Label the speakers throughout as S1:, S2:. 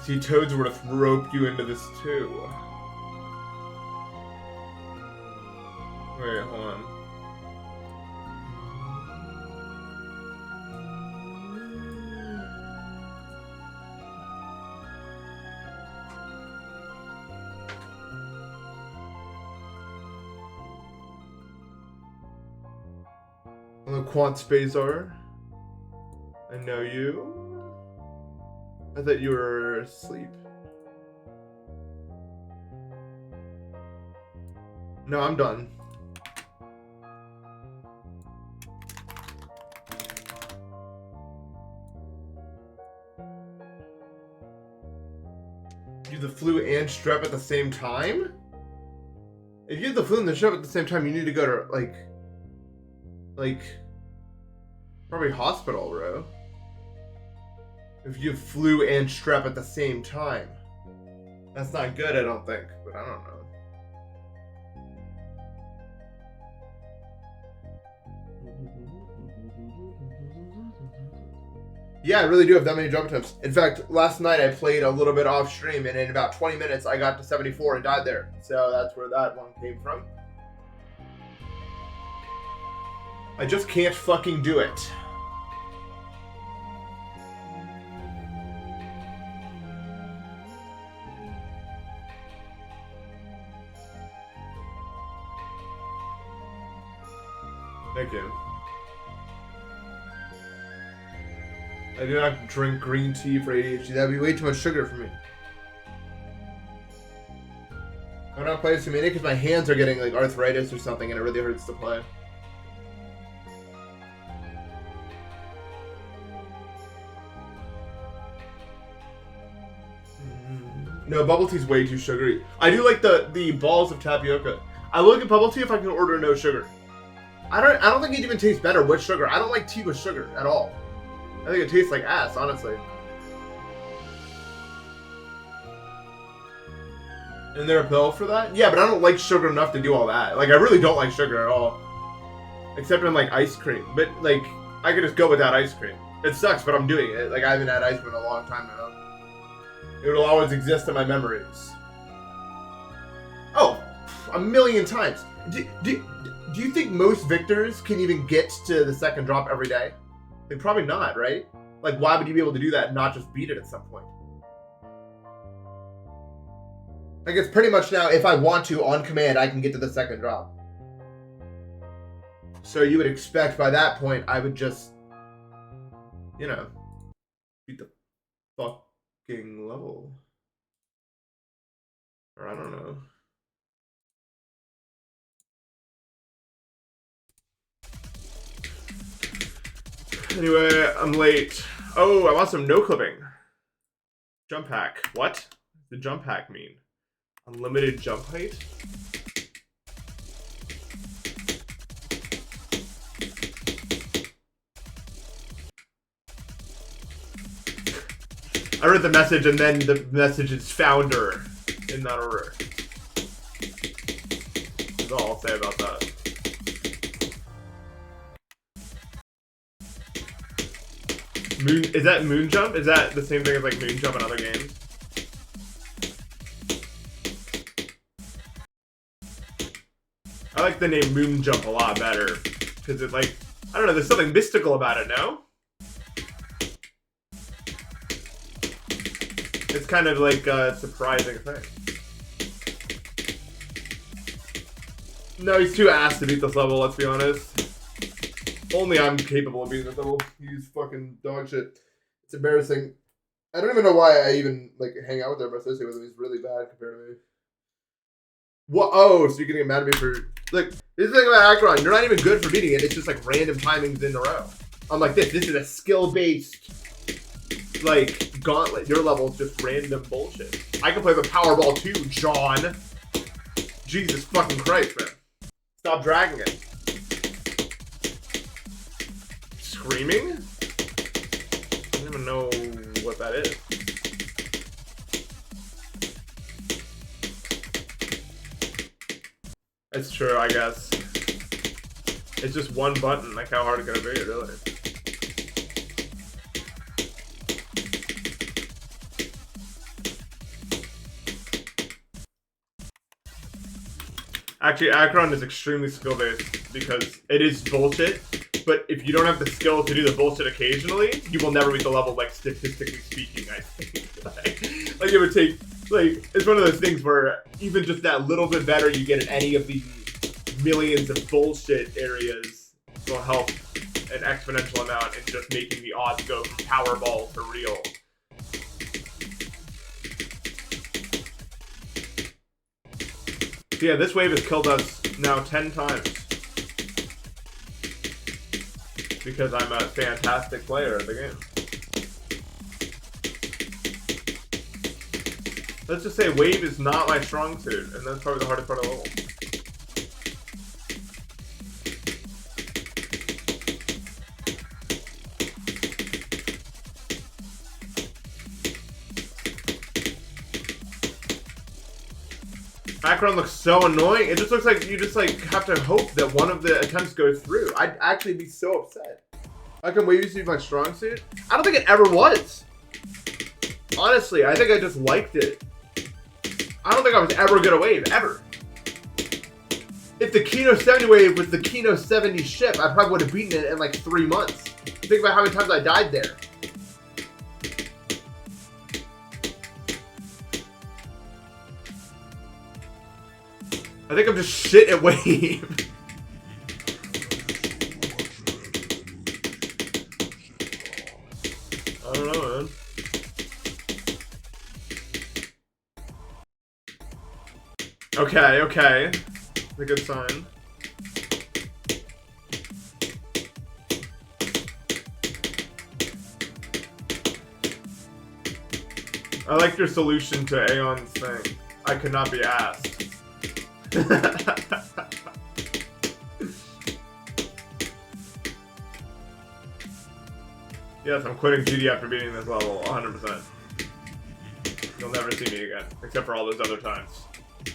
S1: See, Toads would have roped you into this too. Wait, hold on. Hello, Quant Spazar. I know you. I thought you were asleep. No, I'm done. You have the flu and strep at the same time? If you have the flu and the strep at the same time, you need to go to, like, probably hospital, bro. If you have flu and strep at the same time. That's not good, I don't think, but I don't know. Yeah, I really do have that many jump attempts. In fact, last night I played a little bit off stream, and in about 20 minutes I got to 74 and died there. So that's where that one came from. I just can't fucking do it. Thank you. I do not drink green tea for ADHD. That'd be way too much sugar for me. I'm not playing too many because my hands are getting like arthritis or something and it really hurts to play. No, bubble tea's way too sugary. I do like the balls of tapioca. I will get bubble tea if I can order no sugar. I don't think it even tastes better with sugar. I don't like tea with sugar at all. I think it tastes like ass, honestly. Isn't there a pill for that? Yeah, but I don't like sugar enough to do all that. Like, I really don't like sugar at all. Except in, like, ice cream. But, like, I could just go without ice cream. It sucks, but I'm doing it. Like, I haven't had ice cream in a long time now. It will always exist in my memories. Oh, a million times. Do you think most victors can even get to the second drop every day? Like, probably not, right? Like, why would you be able to do that and not just beat it at some point? Like, it's pretty much now, if I want to, on command, I can get to the second drop. So you would expect by that point, I would just, you know, beat the fucking level. Or I don't know. Anyway, I'm late. Oh, I want some no clipping. Jump hack. What does the jump hack mean? Unlimited jump height? I read the message and then the message's founder in that order. That's all I'll say about that. Is that moon jump? Is that the same thing as like moon jump in other games? I like the name moon jump a lot better because it like, I don't know, there's something mystical about it, no? It's kind of like a surprising thing. No, he's too ass to beat this level, let's be honest. Only I'm capable of beating this level. He's fucking dog shit. It's embarrassing. I don't even know why I even like hang out with him or associate with him. He's really bad compared to me. What? Oh, so you're gonna get mad at me for... Look, this is the thing about Acheron. You're not even good for beating it. It's just like random timings in a row. I'm like this. This is a skill-based, like, gauntlet. Your level is just random bullshit. I can play the Powerball too, John. Jesus fucking Christ, man. Stop dragging it. Screaming? I don't even know what that is. It's true, I guess. It's just one button. Like, how hard is it gonna be, really? Actually, Acheron is extremely skill-based because it is bullshit, but if you don't have the skill to do the bullshit occasionally, you will never reach the level, like, statistically speaking, I think. like, it would take, like, it's one of those things where even just that little bit better you get in any of the millions of bullshit areas will help an exponential amount in just making the odds go from Powerball to real. So yeah, this wave has killed us now 10 times. Because I'm a fantastic player of the game. Let's just say wave is not my strong suit, and that's probably the hardest part of the level. Background looks so annoying. It just looks like you just like have to hope that one of the attempts goes through. I'd actually be so upset. How come wave used to be my strong suit? I don't think it ever was. Honestly, I think I just liked it. I don't think I was ever good at wave, ever. If the Kino 70 wave was the Kino 70 ship, I probably would have beaten it in like 3 months. Think about how many times I died there. I think I'm just shit at wave. I don't know, man. Okay, okay. That's a good sign. I like your solution to Aeon's thing. I could not be asked. Yes, I'm quitting GD after beating this level 100%. You'll never see me again, except for all those other times.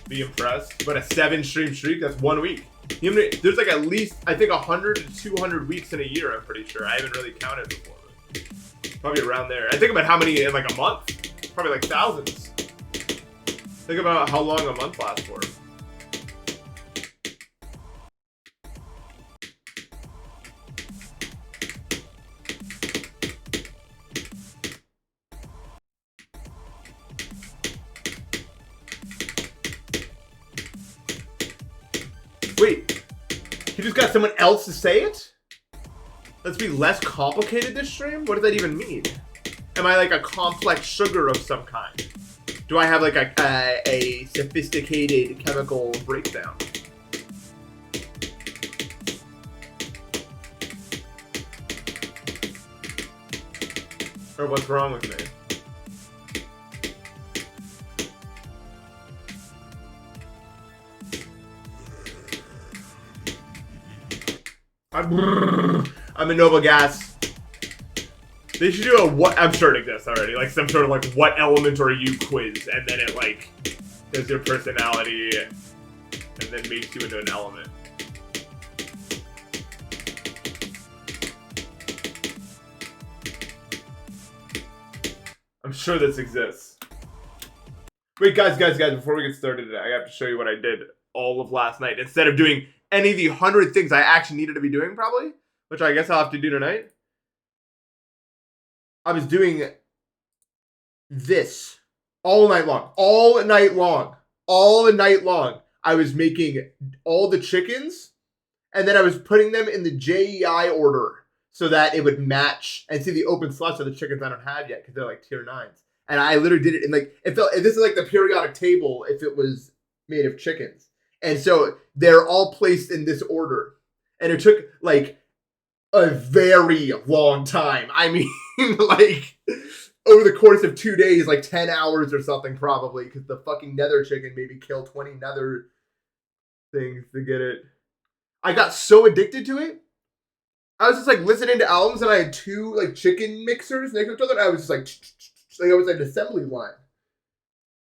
S1: Be impressed. But a 7-stream streak, that's 1 week. There's like at least, I think, 100 to 200 weeks in a year, I'm pretty sure. I haven't really counted before. But probably around there. I think about how many in like a month. Probably like thousands. Think about how long a month lasts for. Wait, he just got someone else to say it? Let's be less complicated this stream? What does that even mean? Am I like a complex sugar of some kind? Do I have like a sophisticated chemical breakdown? Or what's wrong with me? I'm a Nova Gas. They should do a what? I'm sure it exists already. Like some sort of like what element are you quiz, and then it like does your personality, and then makes you into an element. I'm sure this exists. Wait, guys, before we get started, I have to show you what I did all of last night. Instead of doing any of the 100 things I actually needed to be doing, probably, which I guess I'll have to do tonight. I was doing this all night long. All night long. All night long. I was making all the chickens, and then I was putting them in the JEI order so that it would match and see the open slots of the chickens I don't have yet because they're like tier 9s. And I literally did it in like, it felt, this is like the periodic table if it was made of chickens. And so they're all placed in this order. And it took like a very long time. I mean, like over the course of 2 days, like 10 hours or something probably, because the fucking nether chicken made me kill 20 nether things to get it. I got so addicted to it. I was just like listening to albums and I had 2 like chicken mixers next to each other. And I was just like I was like an assembly line.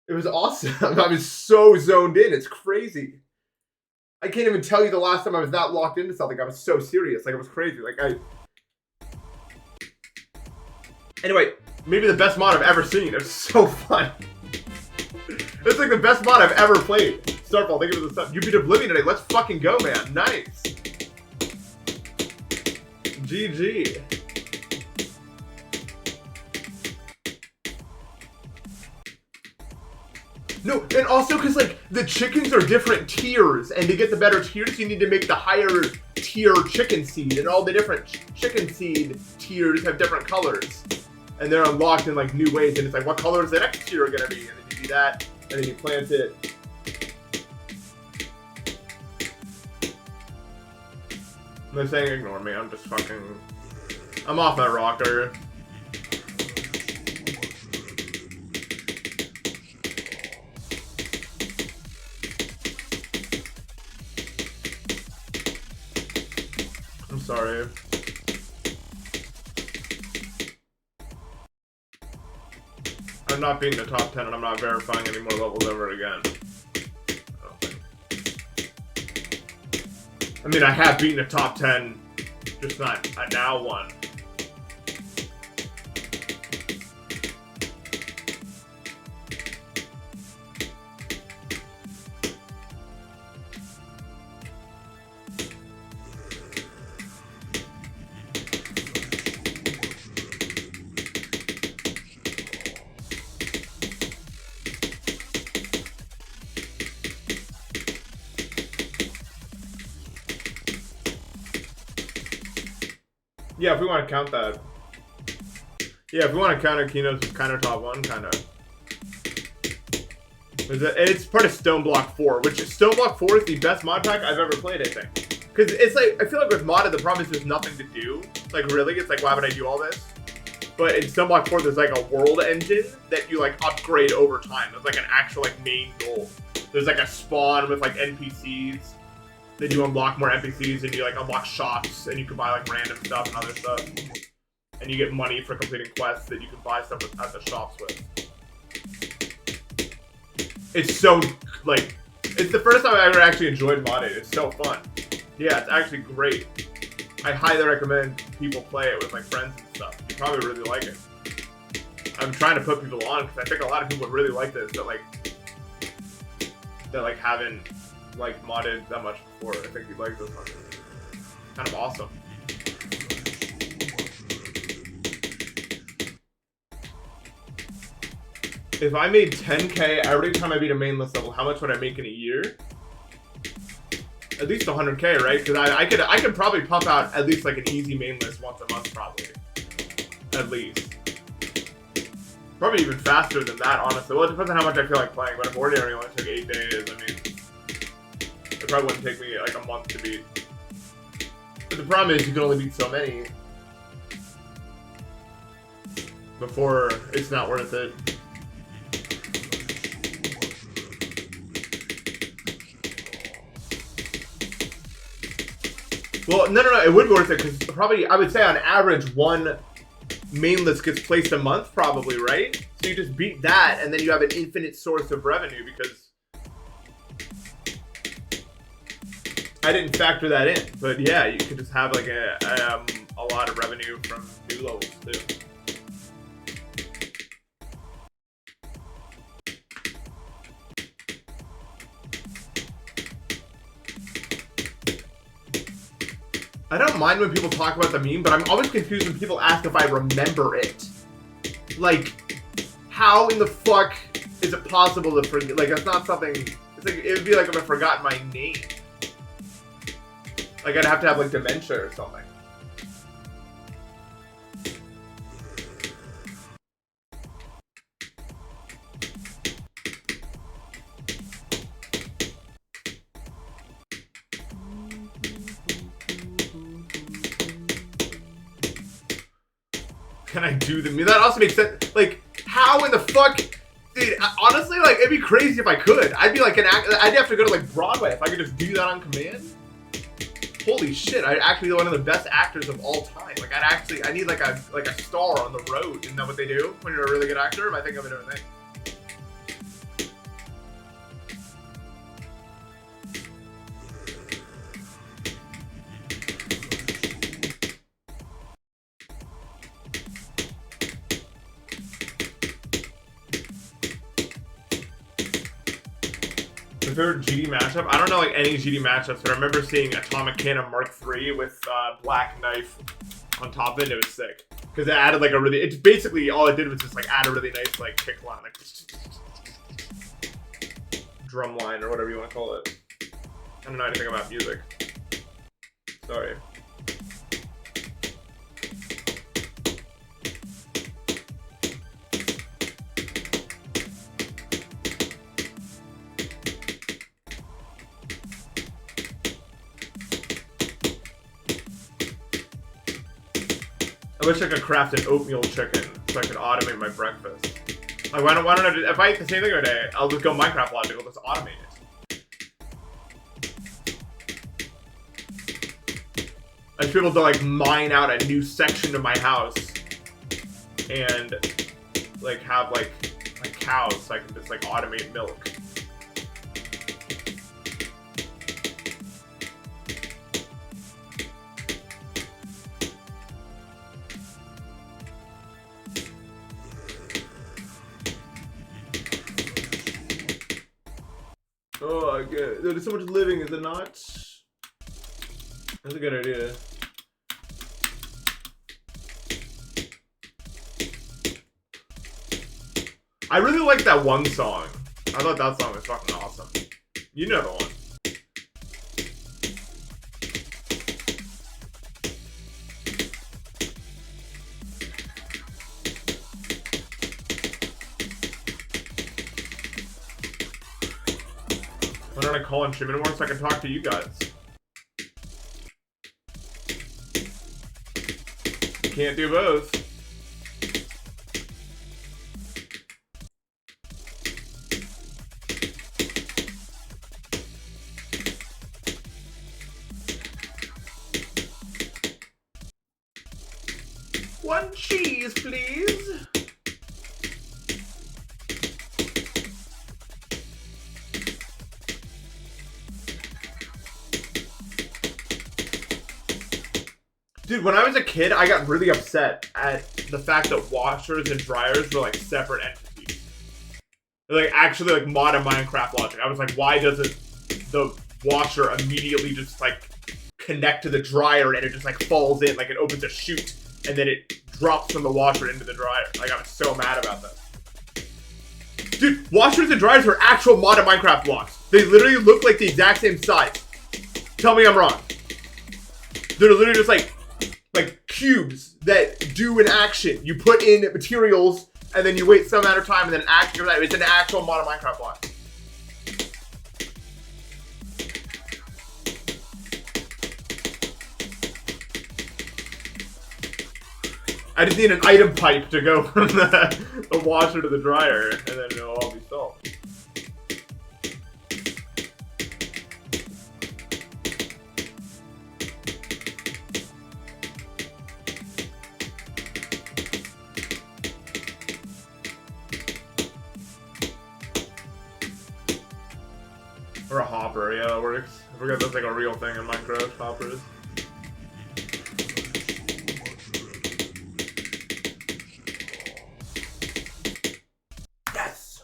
S1: It was awesome. I was so zoned in. It's crazy. I can't even tell you the last time I was that locked into something. I was so serious. Like, it was crazy. Like, Anyway, maybe the best mod I've ever seen. It was so fun. It's like the best mod I've ever played. Starfall, thank you for the sub. You beat Oblivion today. Let's fucking go, man. Nice. GG. No, and also because, like, the chickens are different tiers, and to get the better tiers, you need to make the higher tier chicken seed, and all the different chicken seed tiers have different colors. And they're unlocked in, like, new ways, and it's like, what color is the next tier gonna be? And then you do that, and then you plant it. They're saying ignore me, I'm just fucking... I'm off my rocker. I'm sorry. I'm not being the top 10 and I'm not verifying any more levels ever again. I mean, I have beaten the top 10, just not a now one. Yeah, if we want to count that. Yeah, if we want to count Kino's kind of top one, kind of. It's part of Stone Block 4, which Stone Block 4 is the best mod pack I've ever played, I think. Because it's like, I feel like with modded, the problem is there's nothing to do. Like, really, it's like, why would I do all this? But in Stone Block 4, there's like a world engine that you like upgrade over time. There's like an actual like main goal. There's like a spawn with like NPCs. Then you unlock more NPCs and you like unlock shops and you can buy like random stuff and other stuff. And you get money for completing quests that you can buy stuff at the shops with. It's so, like, it's the first time I ever actually enjoyed modding. It's so fun. Yeah, it's actually great. I highly recommend people play it with like friends and stuff. You probably really like it. I'm trying to put people on because I think a lot of people would really like this that haven't like modded that much before. I think you'd like this one. Kind of awesome. If I made 10K every time I beat a main list level, how much would I make in a year? At least 100K, right? Because I could probably pump out at least like an easy main list once a month, probably. At least. Probably even faster than that, honestly. Well, it depends on how much I feel like playing, but if Ordinary only took 8 days, I mean, it probably wouldn't take me like a month to beat. But the problem is you can only beat so many before it's not worth it. Well, no, it would be worth it because probably, I would say on average, one main list gets placed a month probably, right? So you just beat that and then you have an infinite source of revenue because I didn't factor that in. But yeah, you could just have like a lot of revenue from new levels too. I don't mind when people talk about the meme, but I'm always confused when people ask if I remember it. Like, how in the fuck is it possible to forget? Like, that's not something. It's like it would be like if I forgot my name. Like I'd have to have like dementia or something. Can I do the meme? That also makes sense. Like, how in the fuck, dude? Honestly, like, it'd be crazy if I could. I'd be like an act. I'd have to go to like Broadway if I could just do that on command. Holy shit! I'd actually be one of the best actors of all time. Like, I need like a star on the road. Isn't that what they do when you're a really good actor? Am I thinking of a different thing? favorite GD matchup? I don't know like any GD matchups, but I remember seeing Atomic Cannon Mark III with Black Knife on top of it. It was sick because it added like a really. It's basically all it did was just like add a really nice like kick line, like drum line or whatever you want to call it. I don't know anything about music. Sorry. I wish I could craft an oatmeal chicken so I could automate my breakfast. Like, why don't I do, if I eat the same thing every day, I'll just go Minecraft logic, I'll just automate it. I should be able to, like, mine out a new section of my house and, like, have, like cows so I can just, like, automate milk. Oh, I get it. There's so much living, is it not? That's a good idea. I really like that one song. I thought that song was fucking awesome. You know the one. Why don't I call in stream anymore so I can talk to you guys? You can't do both. One cheese, please. Dude, when I was a kid, I got really upset at the fact that washers and dryers were like separate entities. They're like actually like modern Minecraft logic. I was like, why doesn't the washer immediately just like connect to the dryer and it just like falls in, like it opens a chute and then it drops from the washer into the dryer? Like I was so mad about that. Dude, washers and dryers are actual modern Minecraft blocks. They literally look like the exact same size. Tell me I'm wrong. They're literally just like cubes that do an action. You put in materials and then you wait some amount of time and then action. It's an actual modern Minecraft block. I just need an item pipe to go from the washer to the dryer and then it'll all be solved. Or a hopper, yeah, that works. I forgot that's like a real thing in Minecraft, hoppers. Yes!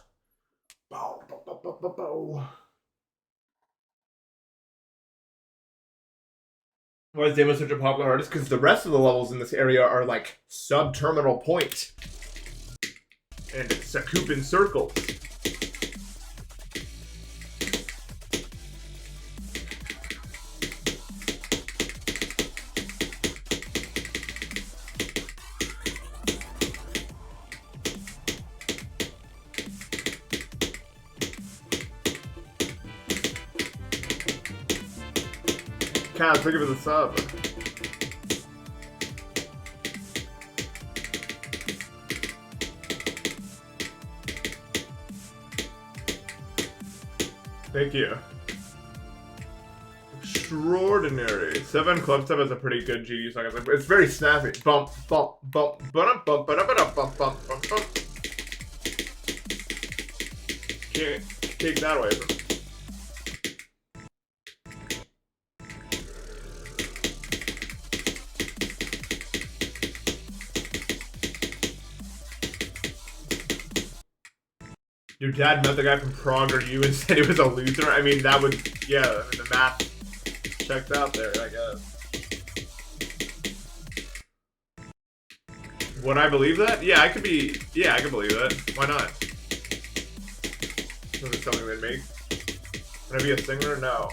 S1: Bow, bow, bow, bow, bow, bow. Why is Deimos such a popular artist? Because the rest of the levels in this area are like sub-terminal point. And Sakupin circles. Cat, thank you for the sub. Thank you. Extraordinary. 7 Club Step is a pretty good GD song. It's very snappy. Bump, bump, bump, bump, bump, bump, bump, bump, bump, bump. Can't take that away from me. Your dad met the guy from Prague or you and said he was a loser? I mean, that would, yeah, I mean, the math checked out there, I guess. Would I believe that? Yeah, I could believe that. Why not? Is it something they'd make? Would I be a singer? No.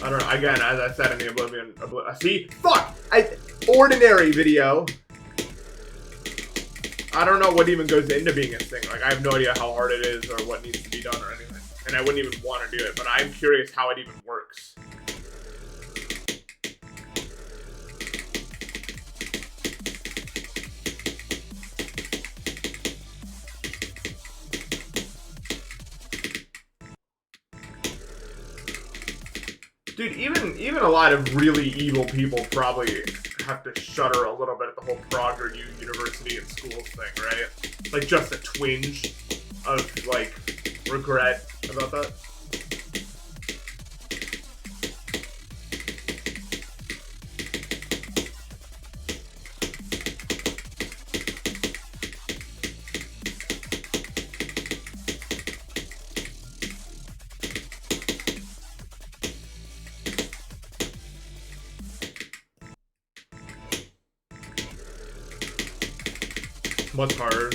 S1: I don't know. Again, as I said in the Oblivion, see? Fuck! Ordinary video. I don't know what even goes into being a singer. Like, I have no idea how hard it is or what needs to be done or anything. And I wouldn't even want to do it, but I'm curious how it even works. Dude, even a lot of really evil people probably have to shudder a little bit at the whole Prague or university and schools thing, right? Like, just a twinge of, like, regret about that. What's hard?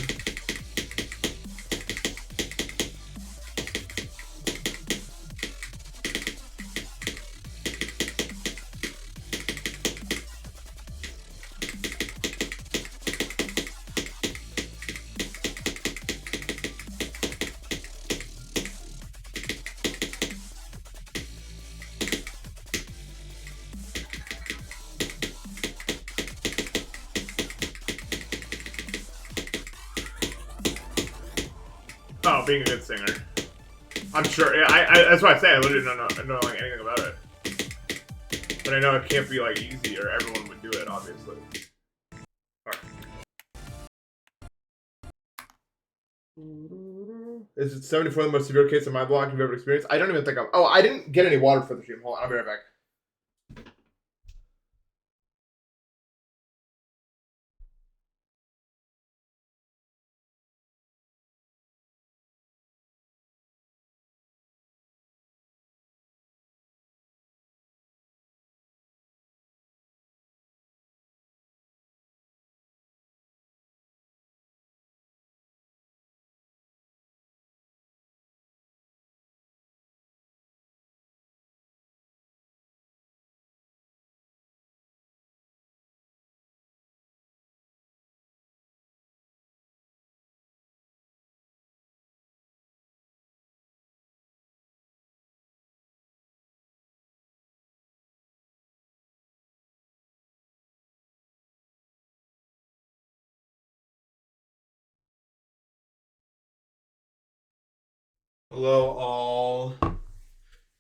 S1: Oh, being a good singer. I'm sure. Yeah, that's why I say I literally don't know like anything about it. But I know it can't be like easy, or everyone would do it, obviously. Right. Is it 74 the most severe case of mind blocking you've ever experienced? I don't even think I'm. Oh, I didn't get any water for the stream. Hold on, I'll be right back. Hello, all.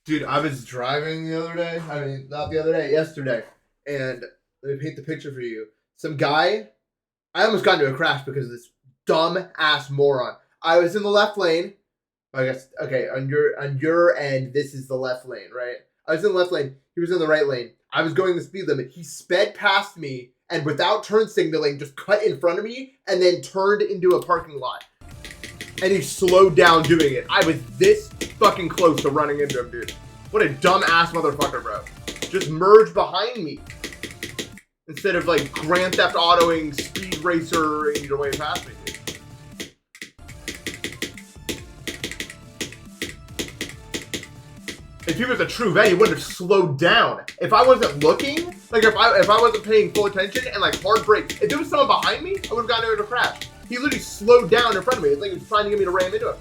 S1: Dude, I was driving the other day. I mean, not the other day, yesterday. And let me paint the picture for you. Some guy, I almost got into a crash because of this dumb ass moron. I was in the left lane. I guess, okay, on your end, this is the left lane, right? I was in the left lane. He was in the right lane. I was going the speed limit. He sped past me and without turn signaling, just cut in front of me and then turned into a parking lot. And he slowed down doing it. I was this fucking close to running into him, dude. What a dumb-ass motherfucker, bro. Just merge behind me. Instead of, like, Grand Theft Autoing, Speed Racer-ing your way past me, dude. If he was a true vet, he wouldn't have slowed down. If I wasn't looking, like, if I wasn't paying full attention and, like, hard brakes, if there was someone behind me, I would have gotten into a crash. He literally slowed down in front of me. It's like he was trying to get me to ram into him.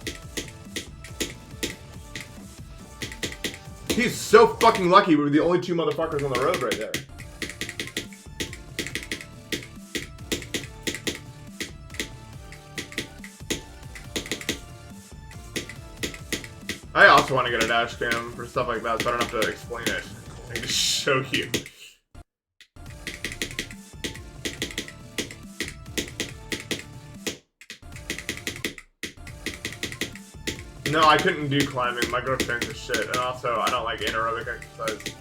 S1: He's so fucking lucky we were the only two motherfuckers on the road right there. I also want to get a dash cam for stuff like that, so I don't have to explain it. I can just show you. No, I couldn't do climbing. My growth strength is shit, and also I don't like anaerobic exercise.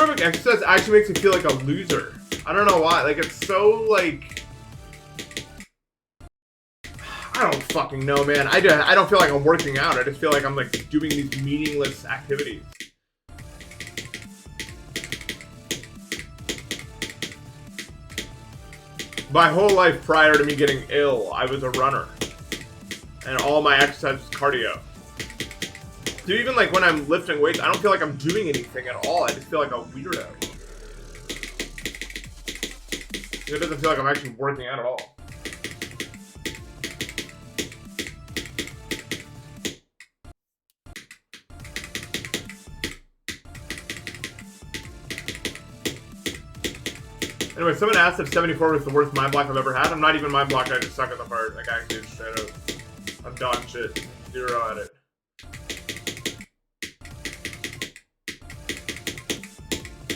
S1: anaerobic exercise actually makes me feel like a loser. I don't know why. Like, it's so, like... I don't fucking know, man. I don't feel like I'm working out. I just feel like I'm, like, doing these meaningless activities. My whole life prior to me getting ill, I was a runner. And all my exercise was cardio. So even, like, when I'm lifting weights, I don't feel like I'm doing anything at all. I just feel like a weirdo. It doesn't feel like I'm actually working out at all. Anyway, someone asked if 74 was the worst mind block I've ever had. I'm not even mind blocked, I just suck at the part. Like, I actually just straight up. I'm dog shit. 0 at it.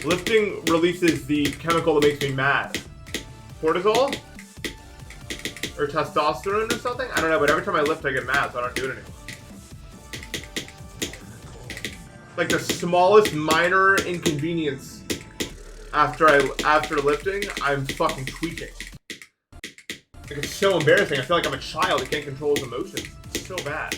S1: Lifting releases the chemical that makes me mad. Cortisol? Or testosterone or something? I don't know, but every time I lift I get mad, so I don't do it anymore. Like the smallest minor inconvenience after lifting, I'm fucking tweaking. Like, it's so embarrassing. I feel like I'm a child that can't control his emotions. It's so bad.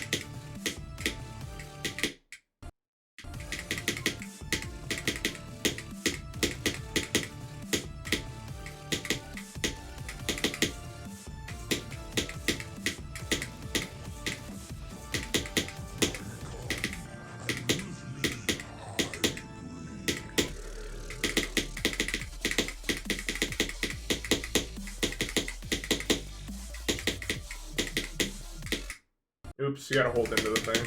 S1: Oops, you gotta hold into the thing.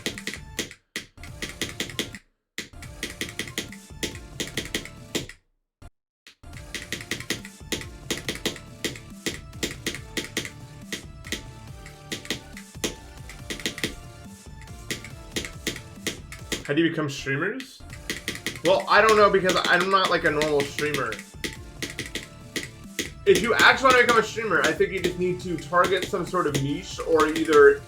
S1: How do you become streamers? Well, I don't know because I'm not like a normal streamer. If you actually want to become a streamer, I think you just need to target some sort of niche or either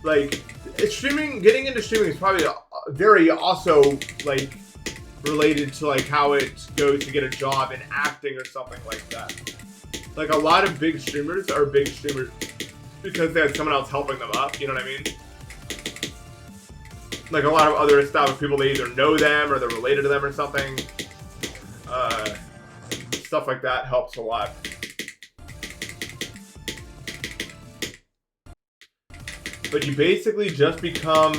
S1: like streaming. Getting into streaming is probably very also like related to like how it goes to get a job in acting or something like that. Like a lot of big streamers are big streamers because they had someone else helping them up. You know what I mean? Like a lot of other established people, they either know them or they're related to them or something. Stuff like that helps a lot. But you basically just become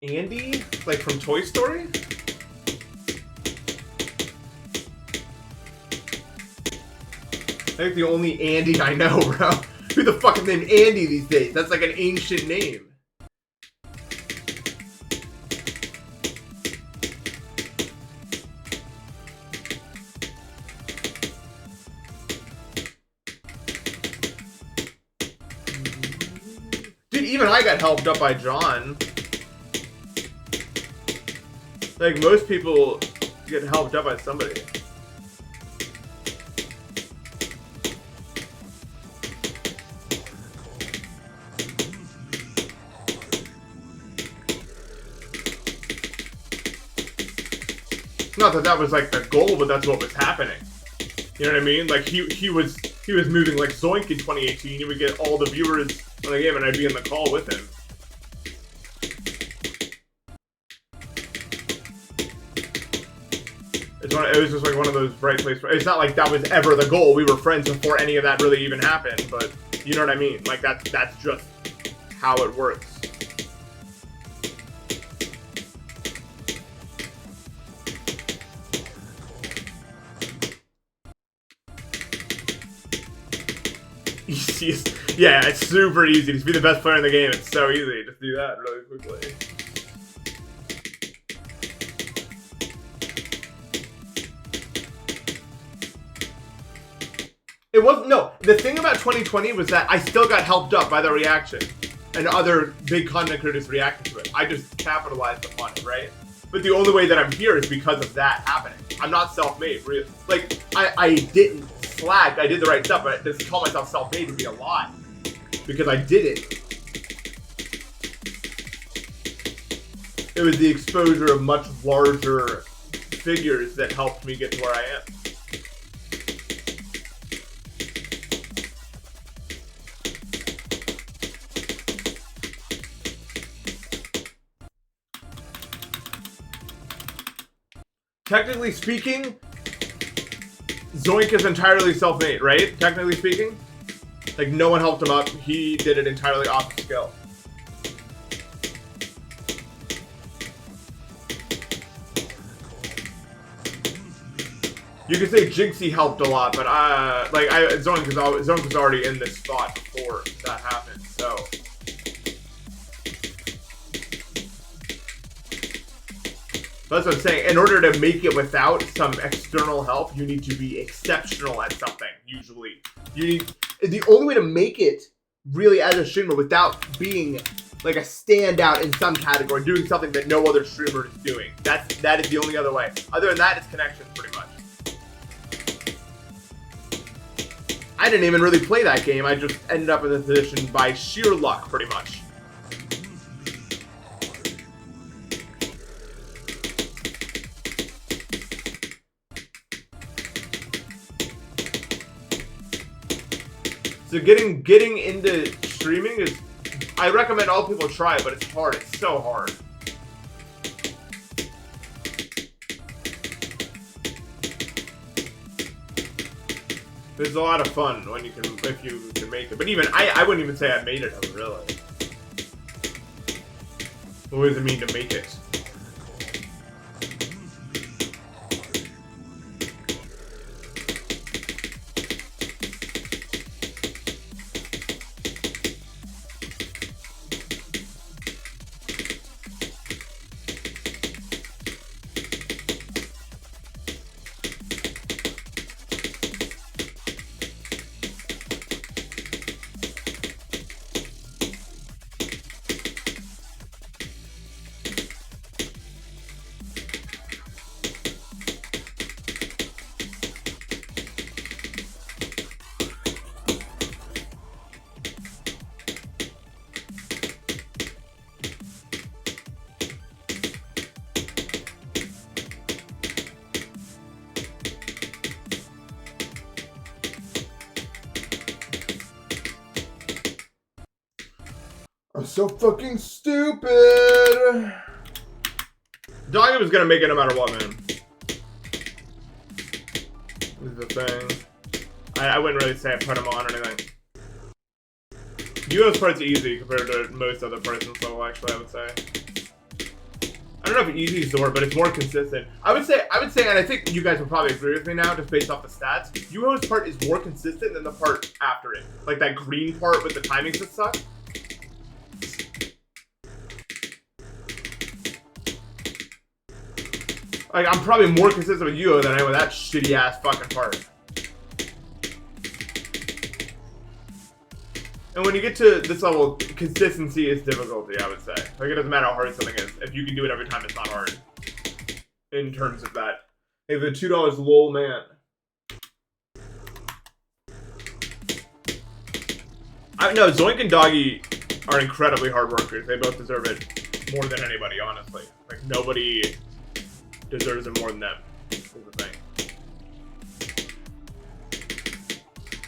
S1: Andy, like from Toy Story? I think the only Andy I know, bro. Who the fuck is named Andy these days? That's like an ancient name. Dude, even I got helped up by John. Like, most people get helped up by somebody. Not that that was like the goal, but that's what was happening. You know what I mean? Like he was moving like Zoink in 2018. He would get all the viewers on the game, and I'd be in the call with him. It was just like one of those bright places. It's not like that was ever the goal. We were friends before any of that really even happened. But you know what I mean? Like that's just how it works. Easiest. Yeah, it's super easy. Just be the best player in the game. It's so easy. Just do that really quickly. It wasn't, no, the thing about 2020 was that I still got helped up by the reaction. And other big content creators reacted to it. I just capitalized upon it, right? But the only way that I'm here is because of that happening. I'm not self-made. Like, I didn't slack. I did the right stuff, but to call myself self-made would be a lie. Because I did it. It was the exposure of much larger figures that helped me get to where I am. Technically speaking, Zoink is entirely self-made, right? Technically speaking. Like, no one helped him up. He did it entirely off skill. You could say Jinxie helped a lot, but Zoink was already in this spot before that happened, so. That's what I'm saying. In order to make it without some external help, you need to be exceptional at something, usually. The only way to make it really as a streamer without being like a standout in some category, doing something that no other streamer is doing. That is the only other way. Other than that, it's connections pretty much. I didn't even really play that game. I just ended up in this position by sheer luck, pretty much. So getting into streaming is, I recommend all people try it, but it's hard. It's so hard. There's a lot of fun when if you can make it. But even I wouldn't even say I made it ever, really. What does it mean to make it? I'm so fucking stupid. Doggy was gonna make it no matter what, man. This is the thing. I wouldn't really say I put him on or anything. Yuo's part's easy compared to most other parts in this level, actually, I would say. I don't know if easy is the word, but it's more consistent. I would say, and I think you guys would probably agree with me now, just based off the stats, Yuo's part is more consistent than the part after it. Like that green part with the timings that suck. Like, I'm probably more consistent with Yuo than I am with that shitty-ass fucking part. And when you get to this level, consistency is difficulty, I would say. Like, it doesn't matter how hard something is. If you can do it every time, it's not hard. In terms of that. Hey, the $2 lol man. No, Zoink and Doggy are incredibly hard workers. They both deserve it more than anybody, honestly. Like, nobody deserves it more than them, is the thing.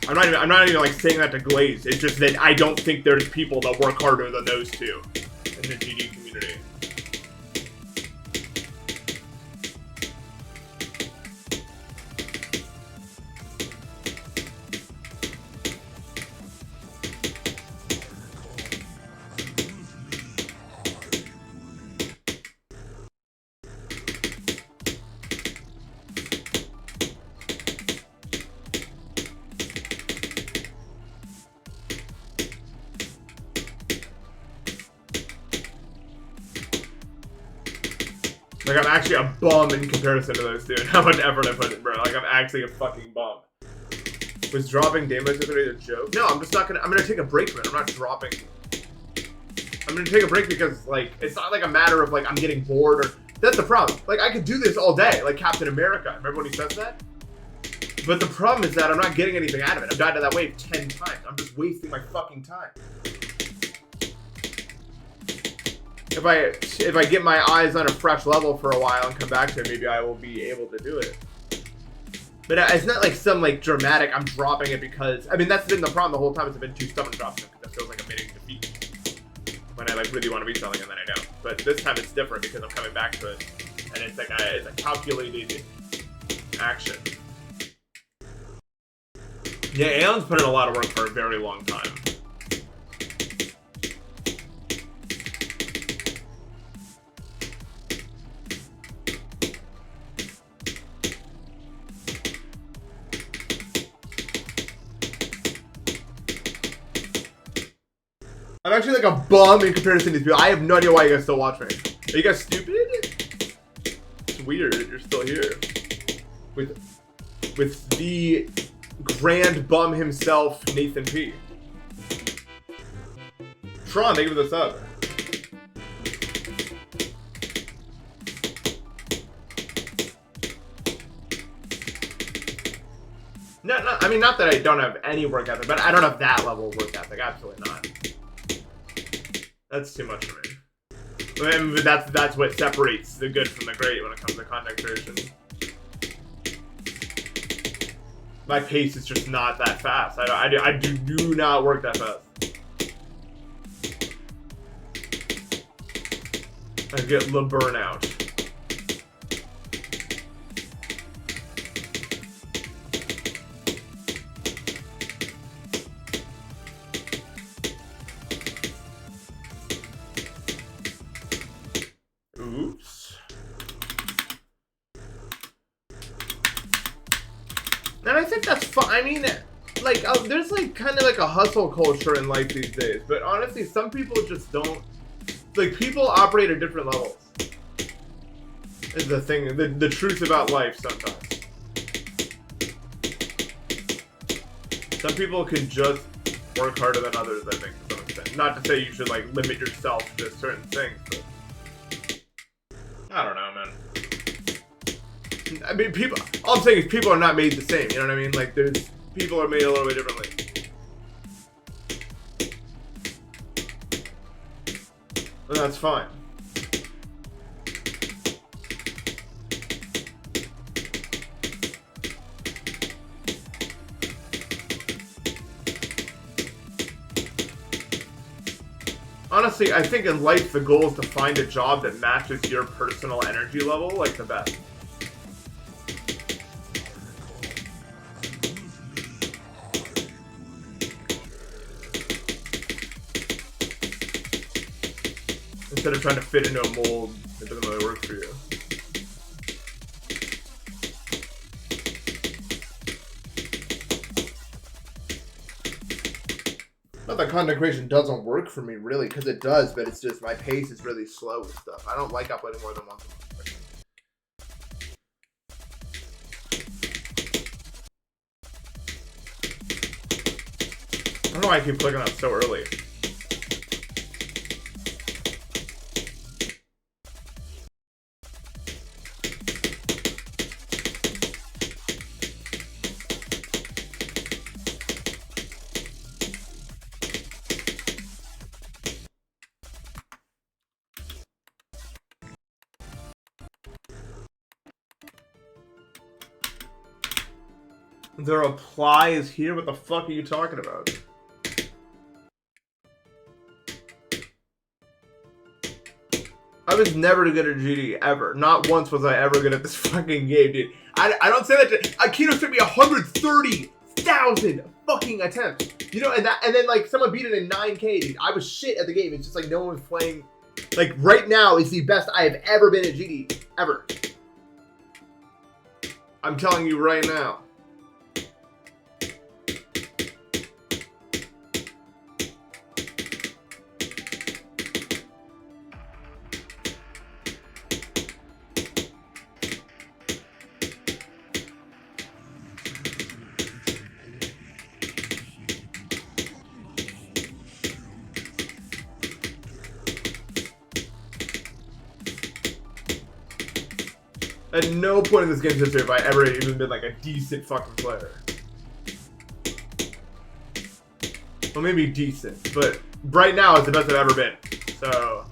S1: I'm not even like saying that to glaze. It's just that I don't think there's people that work harder than those two in the GD community. Like, I'm actually a bum in comparison to those two, and how much effort I put in, bro. Like, I'm actually a fucking bum. Was dropping Deimos yesterday a joke? No, I'm just not gonna, I'm gonna take a break from it. I'm not dropping. I'm gonna take a break because, like, it's not like a matter of, like, I'm getting bored or, that's the problem. Like, I could do this all day, like Captain America. Remember when he says that? But the problem is that I'm not getting anything out of it. I've died to that wave 10 times. I'm just wasting my fucking time. if I get my eyes on a fresh level for a while and come back to it, maybe I will be able to do it. But it's not like some like dramatic, I'm dropping it because, I mean, that's been the problem the whole time. It's been 2 stubborn drops because that feels like admitting defeat when I like really want to beat something and then I don't. But this time it's different because I'm coming back to it and it's like it's a calculated action. Yeah, Aeon's put in a lot of work for a very long time. I'm actually like a bum in comparison to these people. I have no idea why you guys still watch me. Are you guys stupid? It's weird that you're still here. With the grand bum himself, Nathan P. Tron, thank you for the sub. No, I mean, not that I don't have any work ethic, but I don't have that level of work ethic. Absolutely not. That's too much for me. And that's what separates the good from the great when it comes to content creation. My pace is just not that fast. I do not work that fast. I get the burnout. Oops. And I think that's fine. I mean, like, there's like kind of like a hustle culture in life these days. But honestly, some people just don't. Like, people operate at different levels. Is the thing, the truth about life sometimes. Some people can just work harder than others, I think, to some extent. Not to say you should, like, limit yourself to certain things, but I don't know, man. I mean, people, all I'm saying is people are not made the same, you know what I mean? Like, people are made a little bit differently. And that's fine. Honestly, I think in life the goal is to find a job that matches your personal energy level like the best. Instead of trying to fit into a mold that doesn't really work for you. Not that content creation doesn't work for me, really, because it does, but it's just my pace is really slow with stuff. I don't like uploading more than once a month. I don't know why I keep clicking on it so early. The reply is here? What the fuck are you talking about? I was never good at GD, ever. Not once was I ever good at this fucking game, dude. I don't say that to... Akito took me 130,000 fucking attempts. You know, and then, like, someone beat it in 9K, dude. I was shit at the game. It's just, like, no one was playing... Like, right now is the best I have ever been at GD. Ever. I'm telling you right now. At no point in this game's history have I ever even been like a decent fucking player. Well, maybe decent, but right now it's the best I've ever been. So,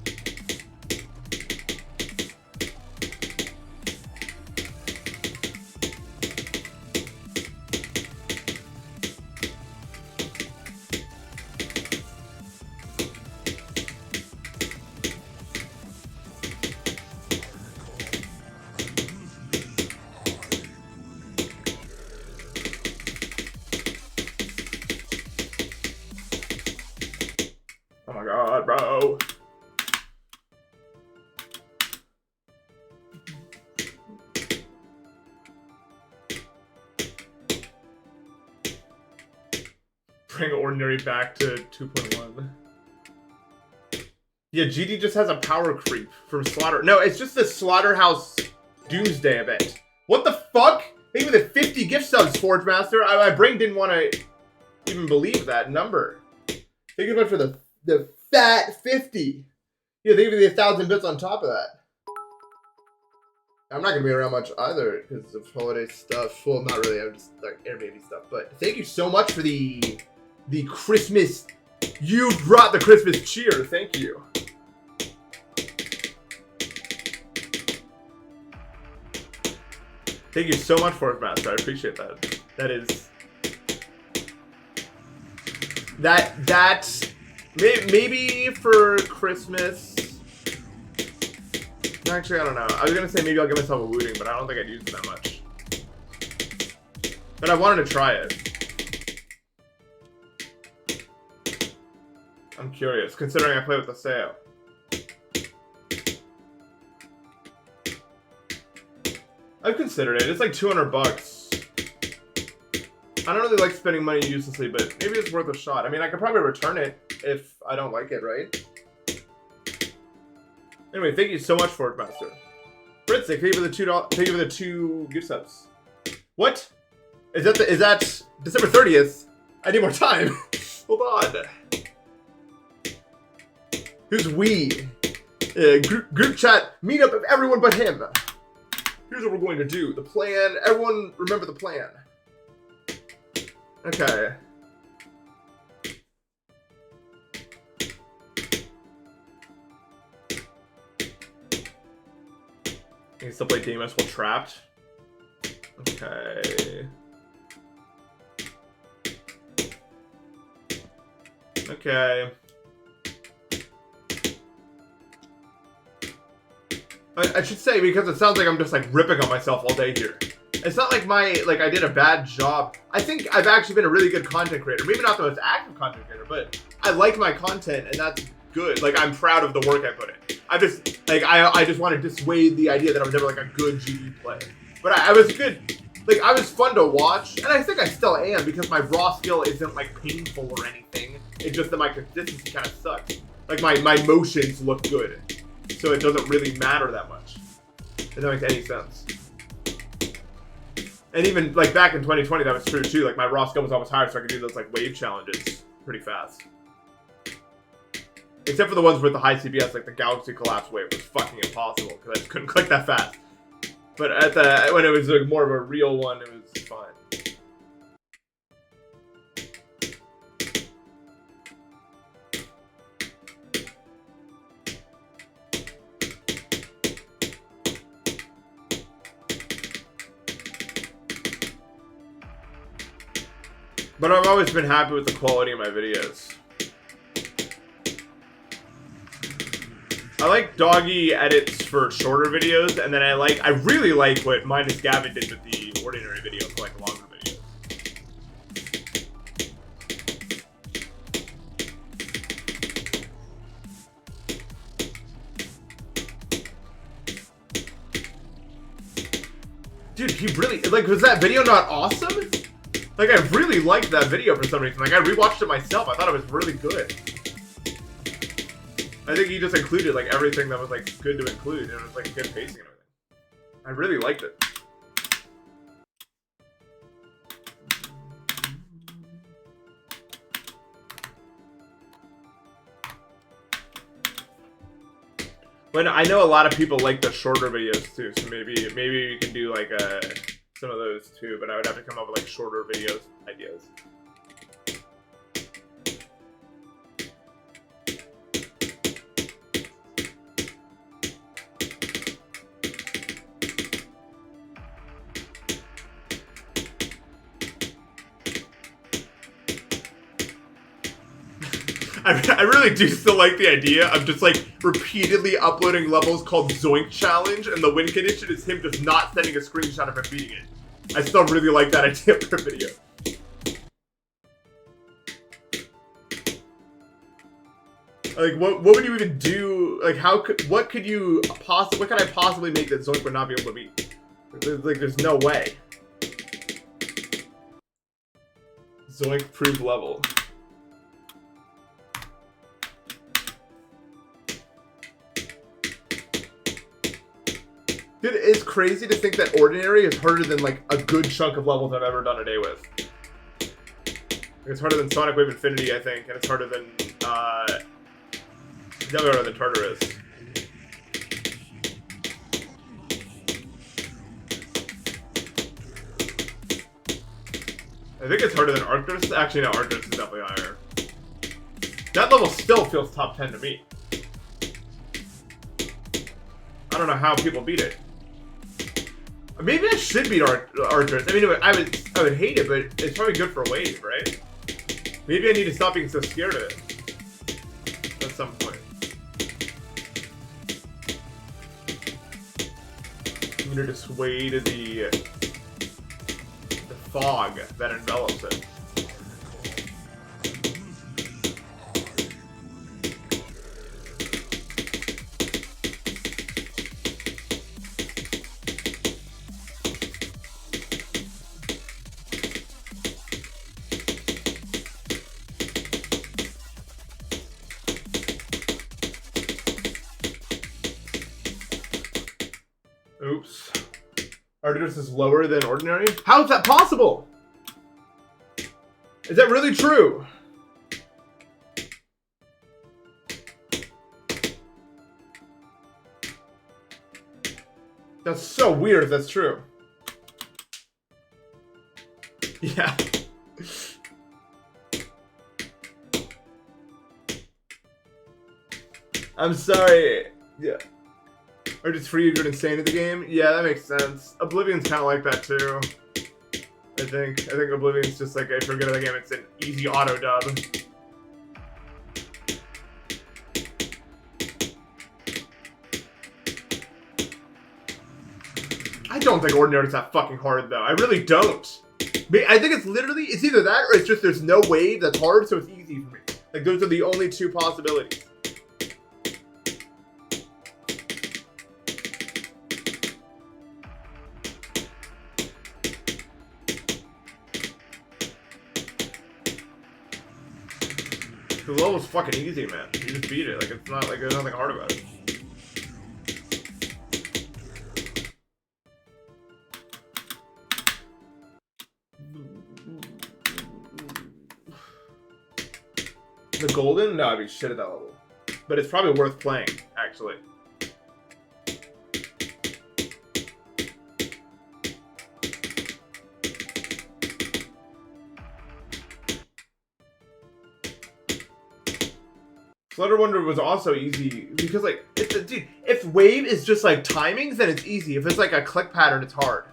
S1: bro. Bring ordinary back to 2.1. Yeah, GD just has a power creep from Slaughter. No, it's just the Slaughterhouse Doomsday event. What the fuck? Maybe the 50 gift subs, Forge Master. My brain didn't want to even believe that number. Thank you much for the fat 50. Yeah, they give you 1,000 bits on top of that. I'm not gonna be around much either because of holiday stuff. Well, not really. I'm just like air baby stuff. But thank you so much for the Christmas. You brought the Christmas cheer. Thank you. Thank you so much, Forge Master. I appreciate that. That is maybe for Christmas. Actually, I don't know. I was gonna say maybe I'll give myself a looting, but I don't think I'd use it that much. But I wanted to try it. I'm curious, considering I play with the sale. I've considered it. It's like 200 bucks. I don't really like spending money uselessly, but maybe it's worth a shot. I mean, I could probably return it if I don't like it, right? Anyway, thank you so much, Forge Master. Fritz, thank you for the $2. Thank you for the 2 gift subs. What? Is that December 30th? I need more time. Hold on. Who's we? Group chat meetup of everyone but him. Here's what we're going to do. The plan. Everyone remember the plan. Okay. You can still play Deimos while trapped. Okay. Okay. I should say, because it sounds like I'm just like ripping on myself all day here. It's not like I did a bad job. I think I've actually been a really good content creator. Maybe not the most active content creator, but I like my content and that's good. Like, I'm proud of the work I put in. I just want to dissuade the idea that I was never like a good GD player. But I was good. Like, I was fun to watch, and I think I still am because my raw skill isn't like painful or anything. It's just that my consistency kind of sucks. Like my motions look good, so it doesn't really matter that much. If that makes any sense. And even like back in 2020, that was true too. Like my raw skill was always higher, so I could do those like wave challenges pretty fast. Except for the ones with the high CPS, like the Galaxy Collapse wave was fucking impossible because I just couldn't click that fast. But when it was like more of a real one, it was fine. But I've always been happy with the quality of my videos. I like doggy edits for shorter videos, and then I really like what Minus Gavin did with the ordinary video for like longer videos. Dude, he really, like, was that video not awesome? Like, I really liked that video for some reason. Like, I rewatched it myself. I thought it was really good. I think he just included, like, everything that was, like, good to include. And it was, like, good pacing and everything. I really liked it. But I know a lot of people like the shorter videos, too. So maybe we can do, like, some of those too, but I would have to come up with like shorter videos ideas. I really do still like the idea of just like repeatedly uploading levels called Zoink Challenge, and the win condition is him just not sending a screenshot of him beating it. I still really like that idea for a video. Like, what would you even do? Like, what could I possibly make that Zoink would not be able to beat? Like, there's no way. Zoink proof level. Dude, it's crazy to think that Ordinary is harder than, like, a good chunk of levels I've ever done a day with. It's harder than Sonic Wave Infinity, I think, and it's harder than, definitely harder than Tartarus. I think it's harder than Arcturus. Actually, no, Arcturus is definitely higher. That level still feels top 10 to me. I don't know how people beat it. Maybe I should beat Arcturus. I mean, I would hate it, but it's probably good for Wave, right? Maybe I need to stop being so scared of it at some point. I'm gonna dissuade the fog that envelops it. Oops. Arcturus is lower than Ordinary? How is that possible? Is that really true? That's so weird if that's true. Yeah. I'm sorry. Yeah. Or just free if you're insane at the game? Yeah, that makes sense. Oblivion's kind of like that too. I think Oblivion's just like, if you're good at the game, it's an easy auto dub. I don't think Ordinary's that fucking hard though. I really don't. I think it's either that or it's just there's no wave that's hard, so it's easy for me. Like, those are the only two possibilities. The level's fucking easy, man. You just beat it. Like, it's not like there's nothing hard about it. The golden? No, I'd be shit at that level. But it's probably worth playing, actually. Flutter Wonder was also easy because, like, dude, if wave is just like timings, then it's easy. If it's like a click pattern, it's hard.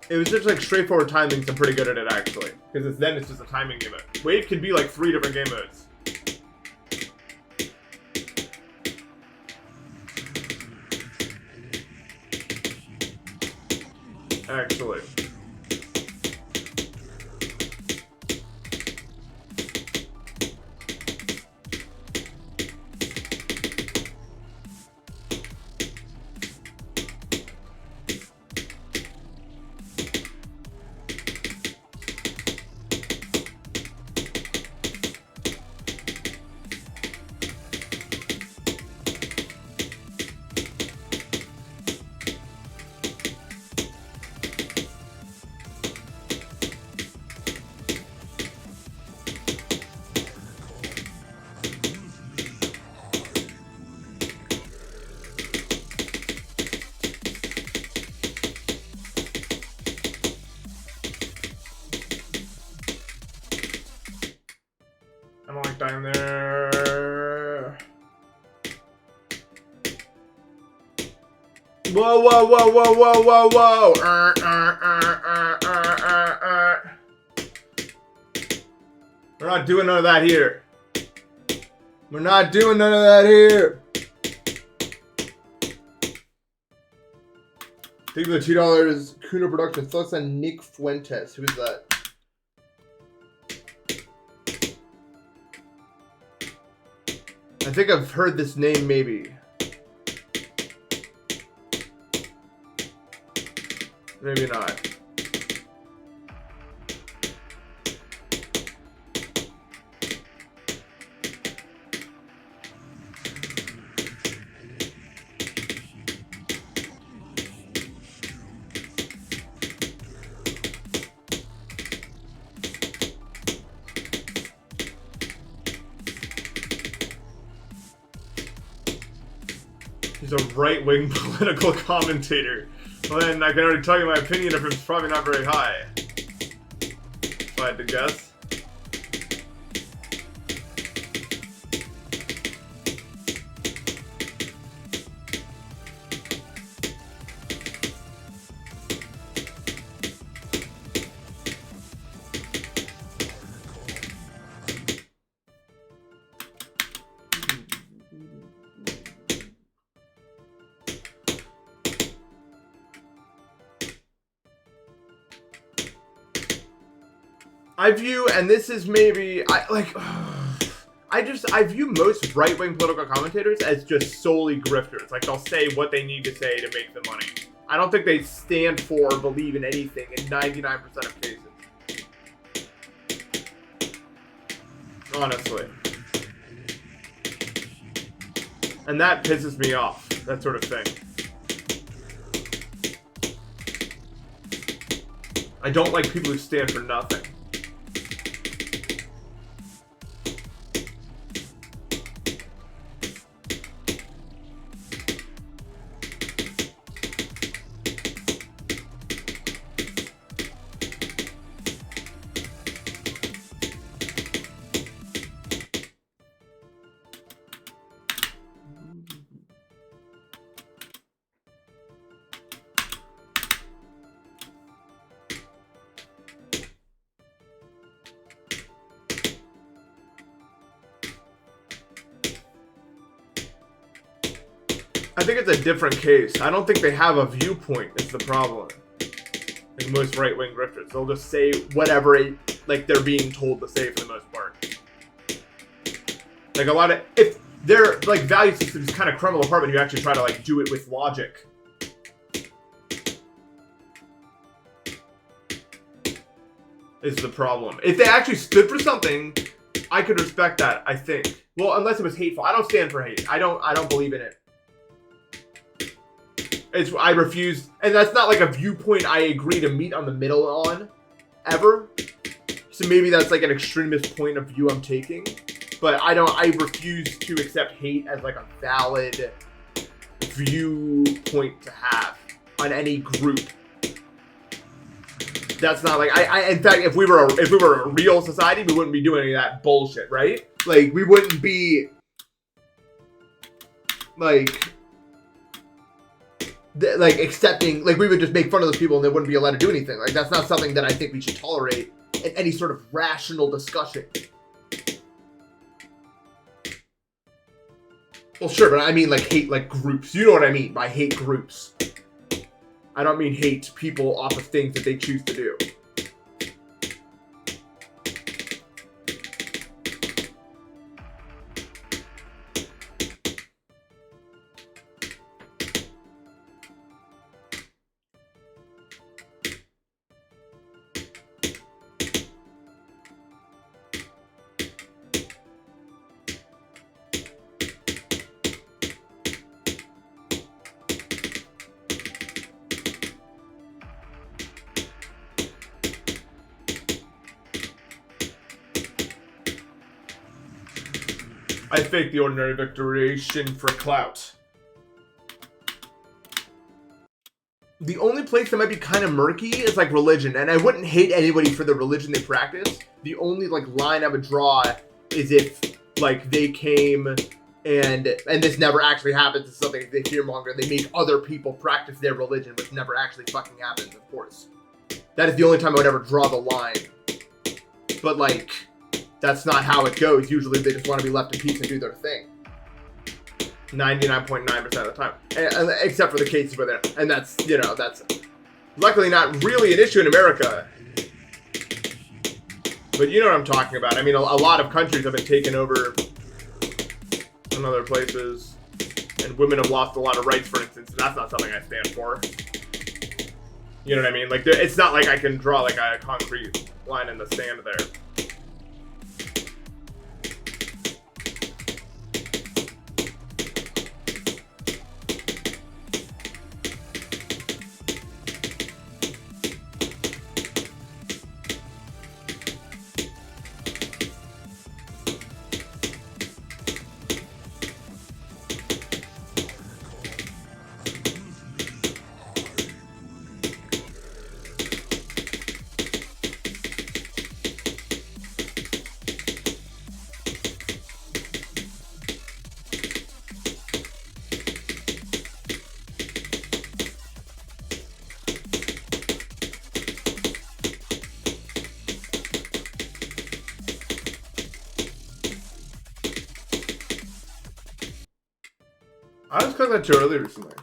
S1: It was just like straightforward timings. I'm pretty good at it actually, because then it's just a timing game mode. Wave can be like 3 different game modes. Actually. I don't like dying there. Whoa, whoa, whoa, whoa, whoa, whoa, whoa. We're not doing none of that here. We're not doing none of that here. Thank you for the $2. Kuno Productions. Thoughts on Nick Fuentes. Who is that? I think I've heard this name maybe. Maybe not. He's a right-wing political commentator. Well, then I can already tell you my opinion of him is probably not very high. If I had to guess. I view, and this is maybe, I view most right-wing political commentators as just solely grifters. Like, they'll say what they need to say to make the money. I don't think they stand for or believe in anything in 99% of cases. Honestly. And that pisses me off, that sort of thing. I don't like people who stand for nothing. I think it's a different case. I don't think they have a viewpoint is the problem. Like most right-wing grifters. They'll just say whatever they're being told to say for the most part. Like a lot of, if their value systems kind of crumble apart when you actually try to do it with logic. Is the problem. If they actually stood for something, I could respect that, I think. Well, unless it was hateful. I don't stand for hate. I don't believe in it. I refuse, and that's not like a viewpoint I agree to meet on the middle on, ever. So maybe that's like an extremist point of view I'm taking, but I refuse to accept hate as like a valid viewpoint to have on any group. That's not like in fact, if we were a real society, we wouldn't be doing any of that bullshit, right? Like we wouldn't be accepting, we would just make fun of those people and they wouldn't be allowed to do anything. Like, that's not something that I think we should tolerate in any sort of rational discussion. Well, sure, but I mean, hate, groups. You know what I mean by hate groups. I don't mean hate people off of things that they choose to do. I fake the ordinary victoration for clout. The only place that might be kind of murky is religion, and I wouldn't hate anybody for the religion they practice. The only line I would draw is if they came and this never actually happens. It's something they fearmonger. They make other people practice their religion, which never actually fucking happens. Of course, that is the only time I would ever draw the line. But that's not how it goes. Usually they just want to be left in peace and do their thing. 99.9% of the time. And except for the cases where they're... And that's, that's luckily not really an issue in America. But you know what I'm talking about. I mean, a lot of countries have been taken over in other places, and women have lost a lot of rights, for instance, and that's not something I stand for. You know what I mean? Like, it's not like I can draw like a concrete line in the sand there. I was cooking that too early recently.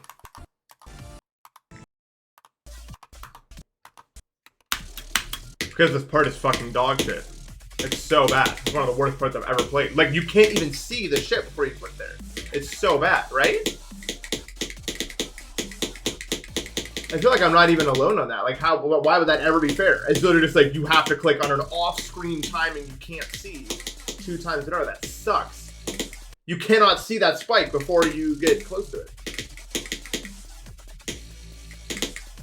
S1: Because this part is fucking dog shit. It's so bad. It's one of the worst parts I've ever played. Like, you can't even see the shit before you put there. It's so bad, right? I feel like I'm not even alone on that. Like, why would that ever be fair? It's literally just like, you have to click on an off-screen timing you can't see 2 times in a row. That sucks. You cannot see that spike before you get close to it.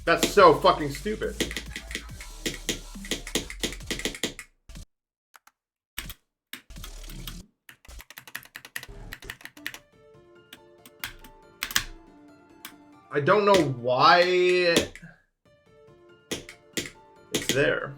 S1: That's so fucking stupid. I don't know why it's there.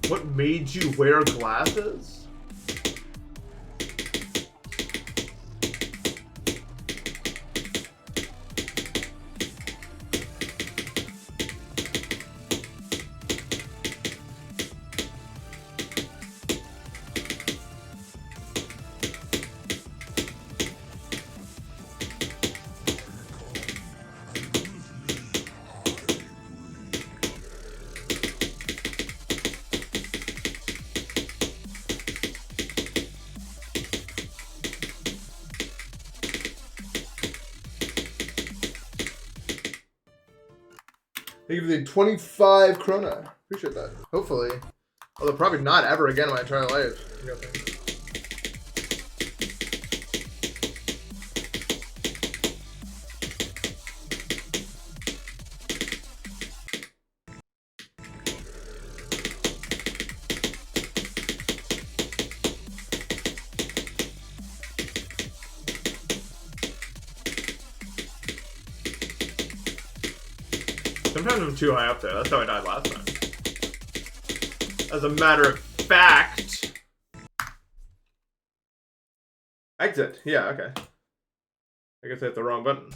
S1: What made you wear glasses? Thank you for the 25 krona. Appreciate that. Hopefully. Although probably not ever again in my entire life. Sometimes I'm too high up there. That's how I died last time. As a matter of fact. Exit. Yeah, okay. I guess I hit the wrong button.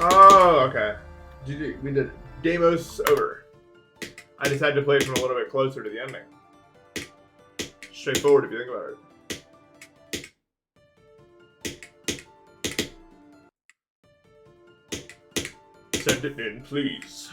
S1: Oh, okay. We did Deimos over. I decided to play it from a little bit closer to the ending. Straightforward if you think about it. Send it in, please.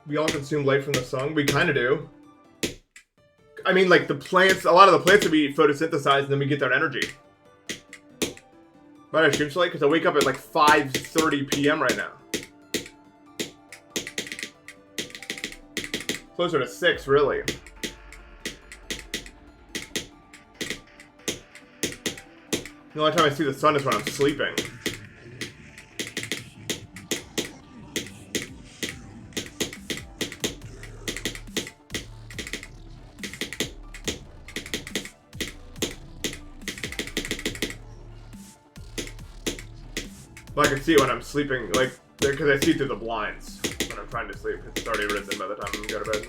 S1: we all consume light from the sun. We kind of do. I mean, like the plants, a lot of the plants that we eat photosynthesize and then we get that energy. But I stream light because I wake up at like 5:30 p.m. right now. Closer to 6, really. The only time I see the sun is when I'm sleeping. Well, I can see it when I'm sleeping, like, because I see through the blinds when I'm trying to sleep. It's already risen by the time I go to bed.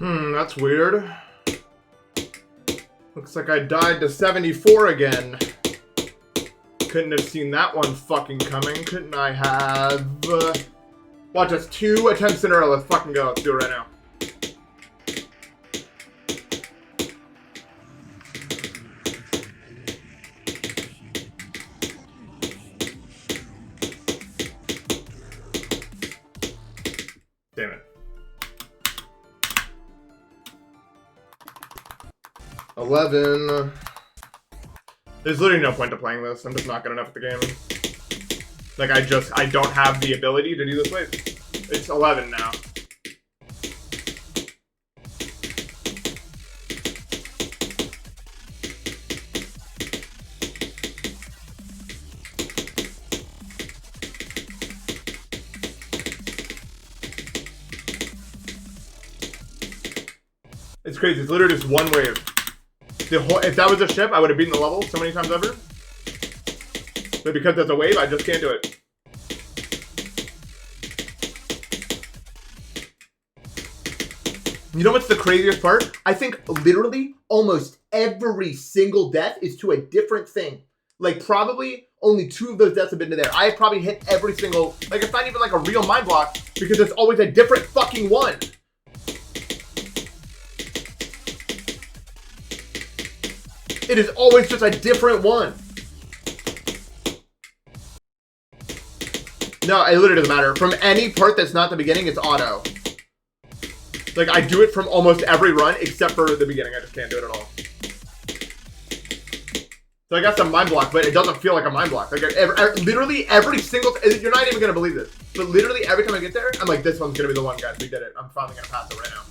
S1: That's weird. Looks like I died to 74 again. Couldn't have seen that one fucking coming. Couldn't I have... watch us 2 attempts in a row. Let's fucking go. Let's do it right now. Damn it. 11. There's literally no point to playing this. I'm just not good enough at the game. Like, I don't have the ability to do this wave. It's 11 now. It's crazy. It's literally just one wave. If that was a ship, I would have beaten the level so many times ever. But because there's a wave, I just can't do it. You know what's the craziest part? I think literally almost every single death is to a different thing. Like probably only 2 of those deaths have been to there. I have probably hit every single, like it's not even like a real mind block because it's always a different fucking one. It is always just a different one. No, it literally doesn't matter. From any part that's not the beginning, it's auto. Like, I do it from almost every run except for the beginning. I just can't do it at all. So I got some mind block, but it doesn't feel like a mind block. Like, literally every single... You're not even going to believe this. But literally every time I get there, I'm like, this one's going to be the one, guys. We did it. I'm finally going to pass it right now.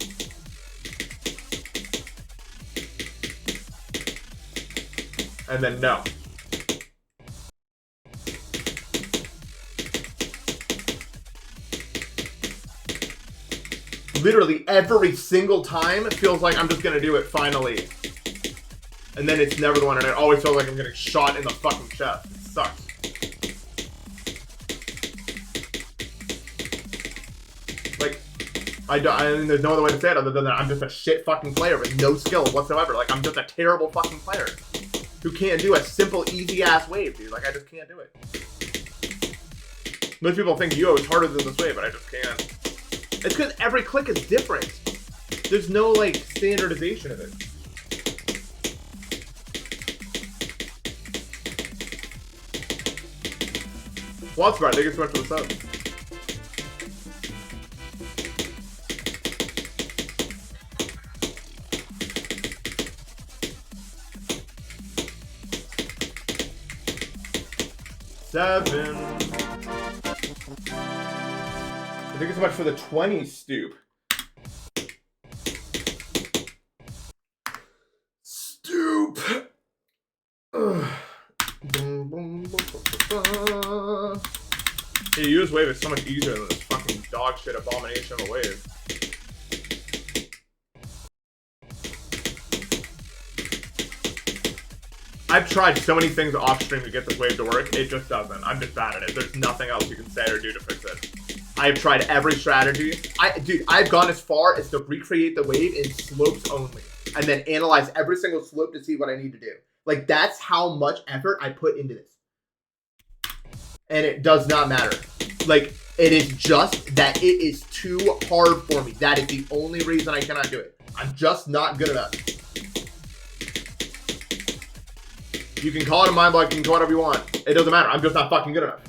S1: And then no. Literally every single time it feels like I'm just gonna do it finally. And then it's never the one, and it always feels like I'm getting shot in the fucking chest. It sucks. Like, I mean, there's no other way to say it other than that I'm just a shit fucking player with no skill whatsoever. Like, I'm just a terrible fucking player who can't do a simple, easy-ass wave, dude. Like, I just can't do it. Most people think Yo is harder than this wave, but I just can't. It's because every click is different. There's no, like, standardization of it. Vods, thank you so much for the sub. Seven. Thank you so much for the 20, Stoop. Stoop. Hey, US wave is so much easier than this fucking dog shit abomination of a wave. I've tried so many things off stream to get this wave to work. It just doesn't. I'm just bad at it. There's nothing else you can say or do to fix it. I've tried every strategy. Dude, I've gone as far as to recreate the wave in slopes only, and then analyze every single slope to see what I need to do. Like, that's how much effort I put into this. And it does not matter. Like, it is just that it is too hard for me. That is the only reason I cannot do it. I'm just not good enough. You can call it a mind block, you can call it whatever you want. It doesn't matter. I'm just not fucking good enough.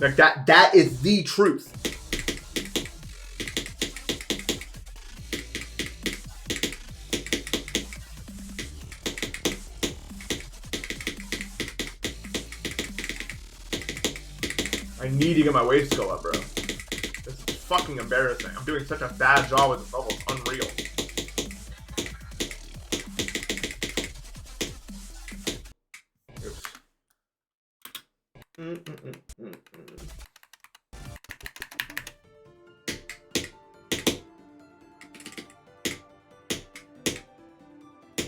S1: Like, that is the truth. I need to get my wave skill up, bro. This is fucking embarrassing. I'm doing such a bad job with this level. It's unreal. Oops.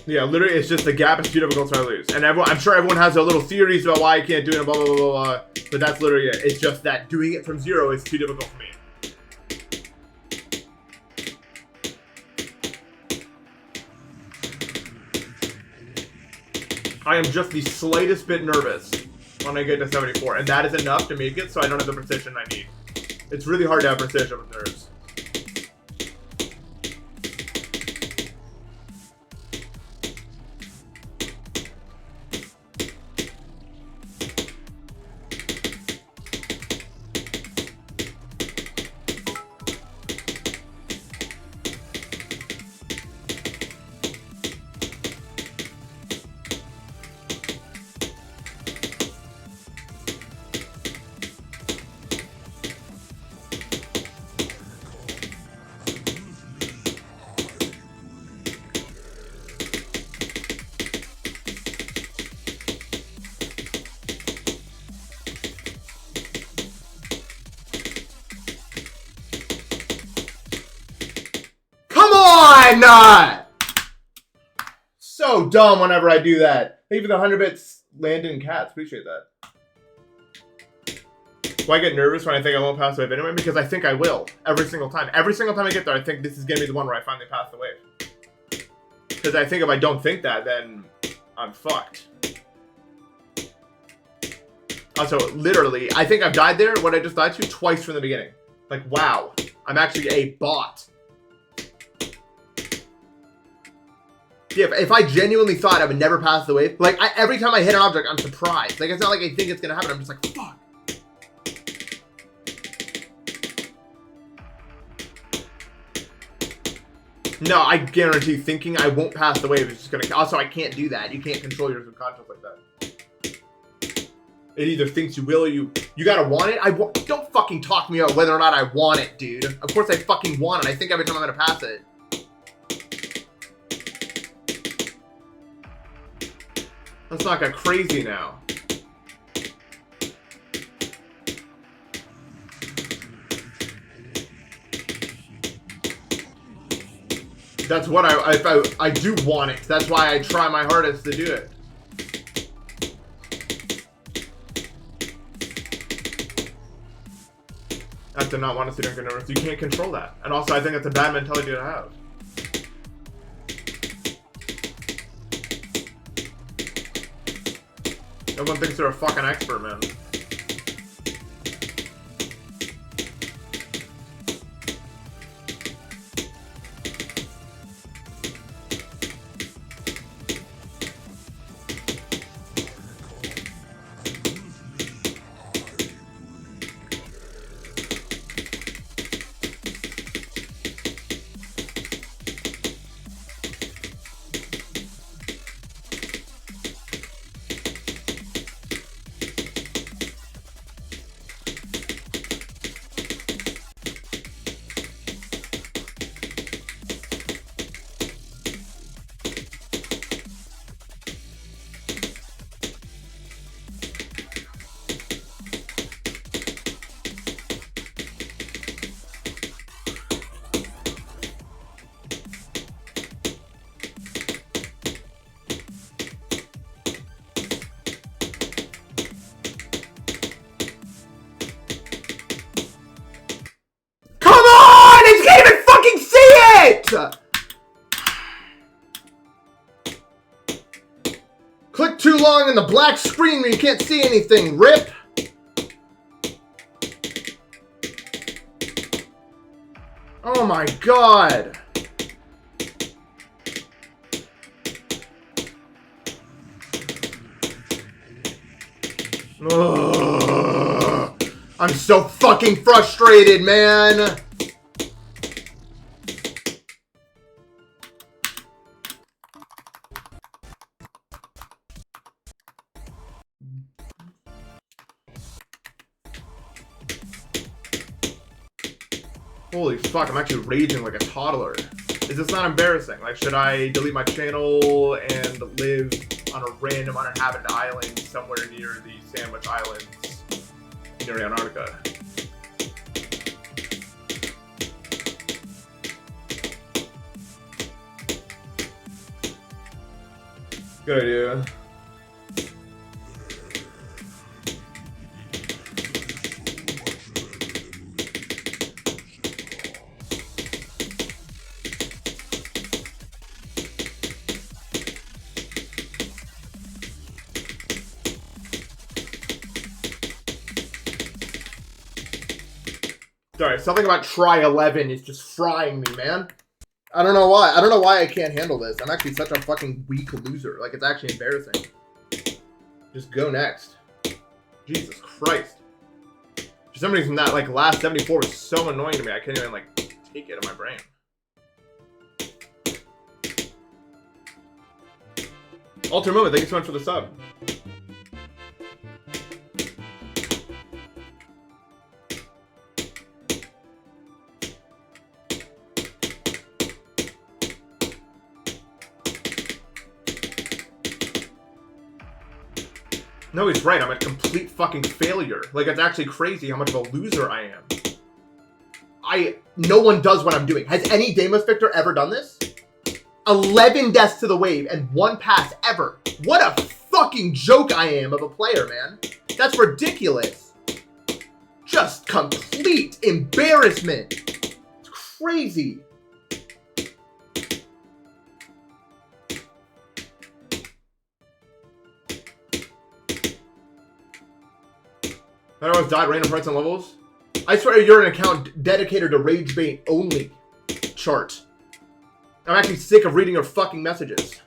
S1: Yeah, literally, it's just the gap is too difficult, so I lose. And everyone, I'm sure everyone has their little theories about why I can't do it, and blah, blah, blah, blah, blah. But that's literally it. It's just that doing it from zero is too difficult for me. I am just the slightest bit nervous when I get to 74, and that is enough to make it so I don't have the precision I need. It's really hard to have precision with nerves. Not so dumb whenever I do that. Thank you for the 100 bits, Landon Katz. Appreciate that. Why get nervous when I think I won't pass the wave anyway? Because I think I will every single time. Every single time I get there, I think this is gonna be the one where I finally pass the wave. Because I think if I don't think that, then I'm fucked. Also, literally, I think I've died there. What I just died to twice from the beginning. Like, wow, I'm actually a bot. Yeah, if I genuinely thought I would never pass the wave, like, every time I hit an object, I'm surprised. Like, it's not like I think it's gonna happen. I'm just like, fuck. No, I guarantee thinking I won't pass the wave is just gonna... Also, I can't do that. You can't control your subconscious like that. It either thinks you will or you gotta want it. Don't fucking talk me out whether or not I want it, dude. Of course I fucking want it. I think every time I'm gonna pass it. Let's not get crazy now. That's what I do want it. That's why I try my hardest to do it. I do not want to sit and get nervous. You can't control that. And also, I think it's a bad mentality to have. Everyone thinks they're a fucking expert, man. Click too long in the black screen where you can't see anything, rip! Oh my god! Ugh. I'm so fucking frustrated, man! Holy fuck, I'm actually raging like a toddler. Is this not embarrassing? Like, should I delete my channel and live on a random uninhabited island somewhere near the Sandwich Islands near Antarctica? Good idea. Sorry, something about try 11 is just frying me, man. I don't know why. I don't know why I can't handle this. I'm actually such a fucking weak loser. Like, it's actually embarrassing. Just go next. Jesus Christ. For some reason, that, like, last 74 was so annoying to me, I can't even, like, take it in my brain. Alter Moment, thank you so much for the sub. No, he's right. I'm a complete fucking failure. Like, it's actually crazy how much of a loser I am. No one does what I'm doing. Has any Deimos Victor ever done this? 11 deaths to the wave and 1 pass ever. What a fucking joke I am of a player, man. That's ridiculous. Just complete embarrassment. It's crazy. I always died random parts and levels. I swear you're an account dedicated to rage bait only. Chart. I'm actually sick of reading your fucking messages.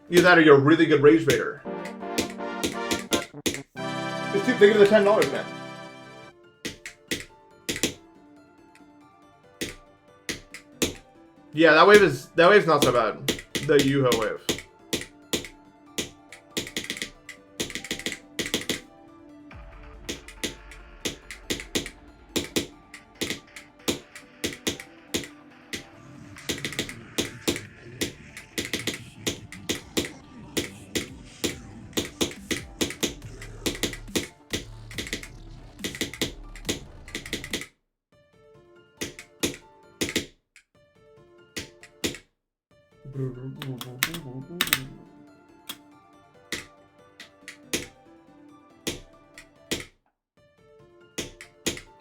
S1: Either that or you're a really good rage baiter. Just keep thinking of the $10, man. Yeah, that wave's not so bad. The Yuho wave.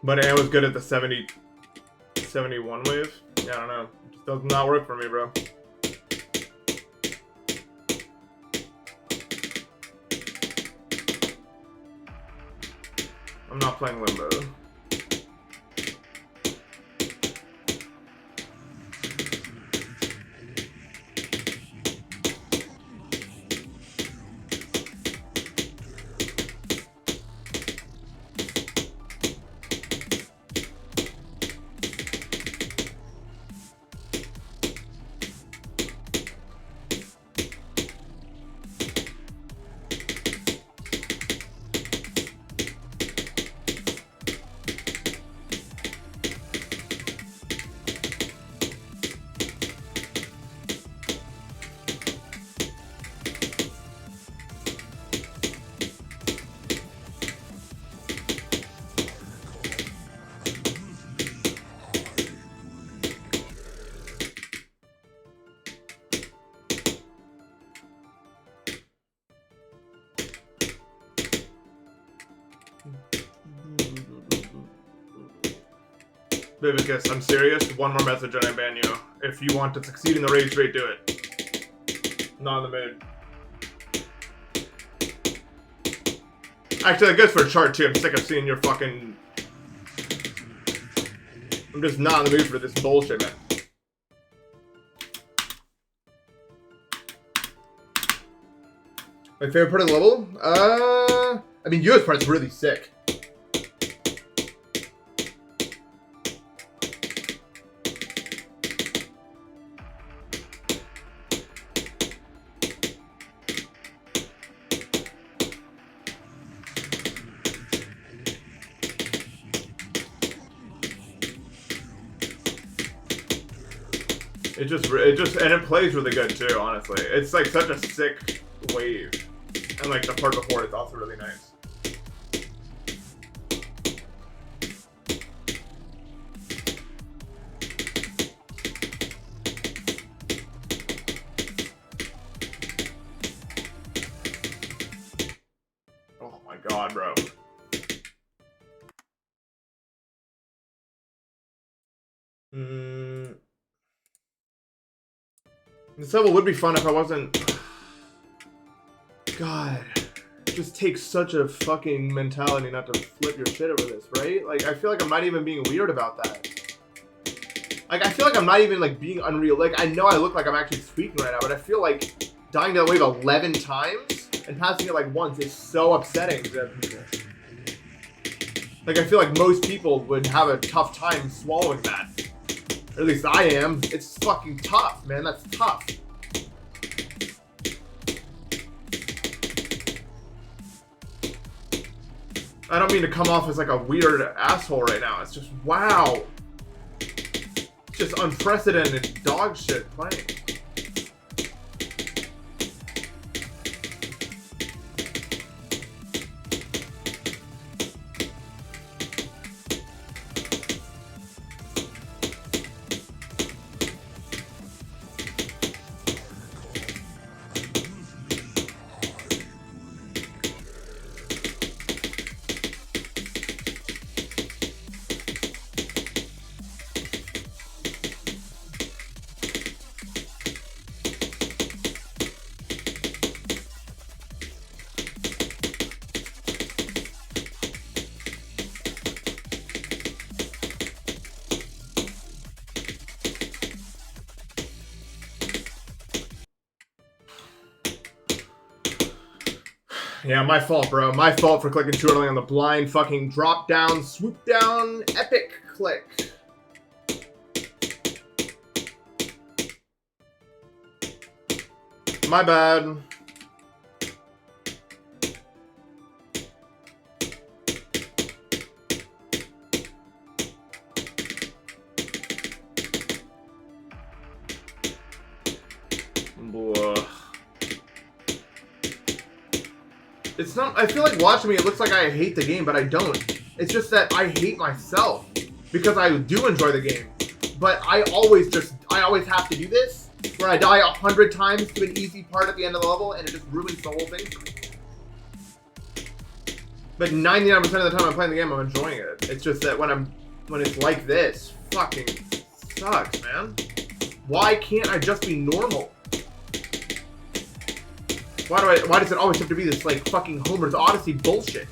S1: But I was good at the 71 wave. Yeah, I don't know. It just does not work for me, bro. not playing Limbo. Vivicus, I'm serious. One more message and I ban you. If you want to succeed in the rage rate, do it. Not in the mood. Actually, that goes for a chart too. I'm sick of seeing your fucking... I'm just not in the mood for this bullshit, man. My favorite part of the level? I mean, US part's really sick. And it plays really good too, honestly. It's like such a sick wave. And like the part before it's also really nice. Oh my god, bro. This level would be fun if I wasn't... God. It just takes such a fucking mentality not to flip your shit over this, right? Like, I feel like I'm not even being weird about that. Like, I feel like I'm not even, like, being unreal. Like, I know I look like I'm actually speaking right now, but I feel like dying to that wave 11 times and passing it, like, once is so upsetting to people. Like, I feel like most people would have a tough time swallowing that. Or at least I am. It's fucking tough, man. That's tough. I don't mean to come off as like a weird asshole right now. It's just, wow. Just unprecedented dog shit playing. Yeah, my fault, bro. My fault for clicking too early on the blind fucking drop down, swoop down, epic click. My bad. It's not, I feel like watching me, it looks like I hate the game, but I don't. It's just that I hate myself because I do enjoy the game. But I always have to do this where I die 100 times to an easy part at the end of the level and it just ruins the whole thing for me. But 99% of the time I'm playing the game, I'm enjoying it. It's just that when it's like this, fucking sucks, man. Why can't I just be normal? Why does it always have to be this, like, fucking Homer's Odyssey bullshit?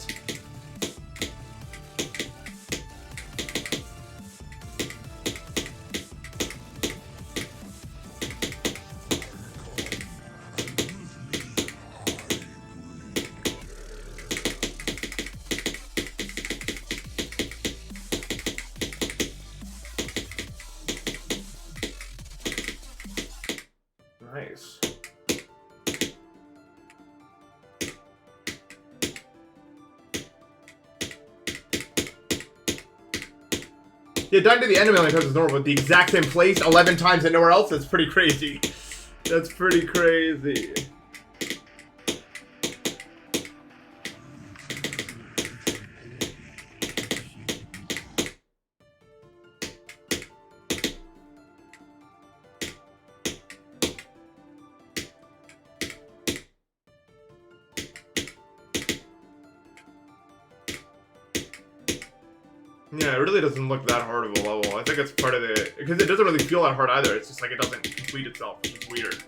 S1: Yeah, dying to the end a million times is normal, but the exact same place 11 times and nowhere else is pretty crazy. That's pretty crazy. Yeah, it really doesn't look that hard of a level. I think it's part of the... Because it doesn't really feel that hard either. It's just like it doesn't complete itself, which is weird.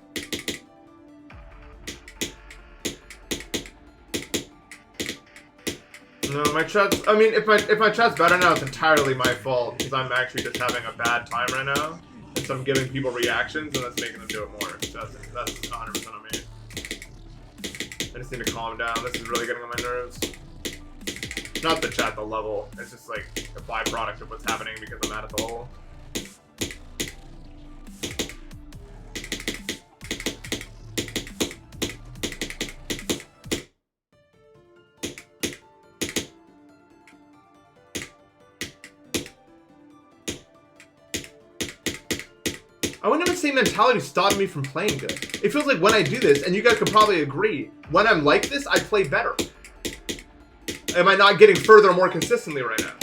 S1: No, my chat's... I mean, if my chat's better now, it's entirely my fault. Because I'm actually just having a bad time right now. And so I'm giving people reactions, and that's making them do it more. That's 100% on me. I just need to calm down. This is really getting on my nerves. Not the chat, the level. It's just like a byproduct of what's happening because I'm mad at the level. I wouldn't even say mentality stopped me from playing good. It feels like when I do this, and you guys could probably agree, when I'm like this, I play better. Am I not getting further more consistently right now?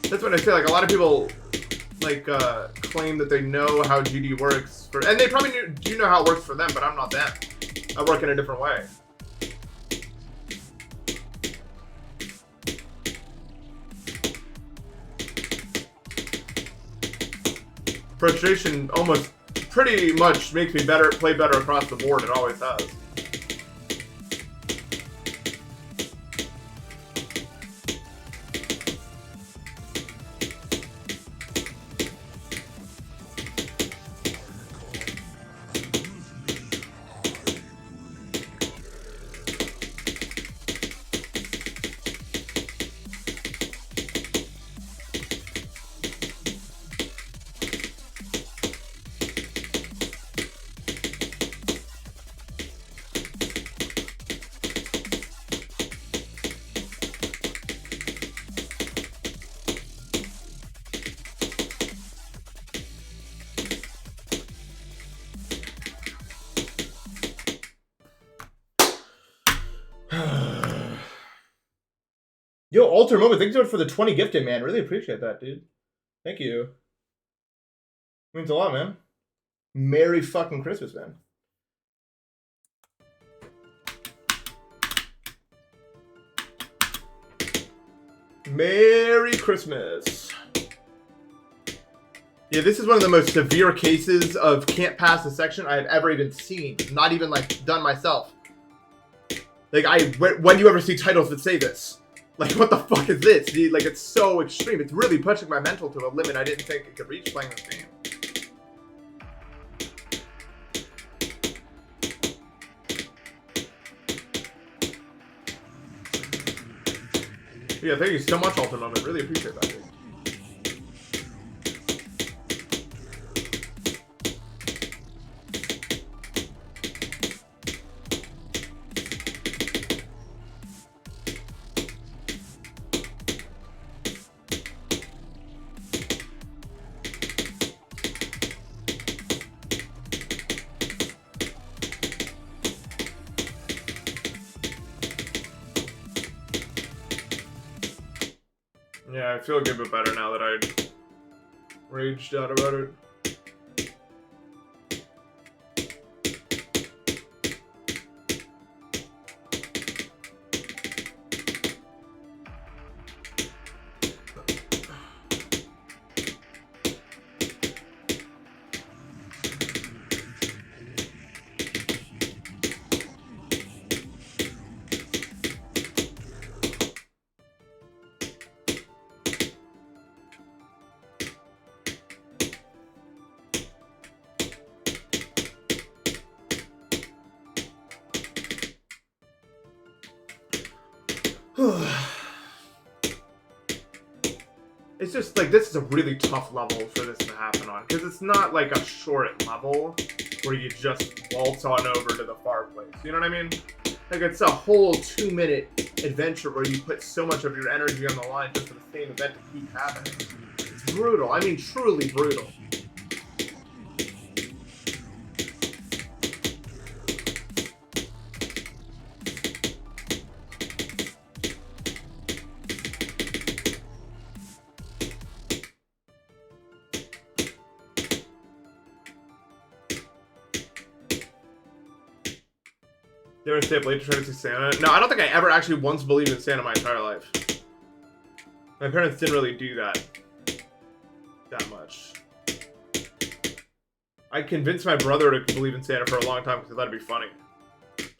S1: That's what I say. Like, a lot of people like claim that they know how GD works, and they probably do know how it works for them, but I'm not them. I work in a different way. Frustration almost pretty much makes me play better across the board. It always has. Yo, Alter Moment, thanks so much for the 20 gifted, man. Really appreciate that, dude. Thank you. Means a lot, man. Merry fucking Christmas, man. Merry Christmas. Yeah, this is one of the most severe cases of can't pass a section I have ever even seen. Not even, like, done myself. Like, when do you ever see titles that say this? Like, what the fuck is this, dude? Like, it's so extreme. It's really pushing my mental to a limit I didn't think it could reach playing this game. Yeah, thank you so much, Alter Moment. Really appreciate that, dude. Yeah, I feel a good bit better now that I raged out about it. It's just like, this is a really tough level for this to happen on, because it's not like a short level where you just waltz on over to the far place. You know what I mean? Like, it's a whole 2-minute adventure where you put so much of your energy on the line just for the same event to keep happening. It's brutal. I mean, truly brutal. They were stay up late to try to see Santa. No, I don't think I ever actually once believed in Santa my entire life. My parents didn't really do that much. I convinced my brother to believe in Santa for a long time because I thought it'd be funny.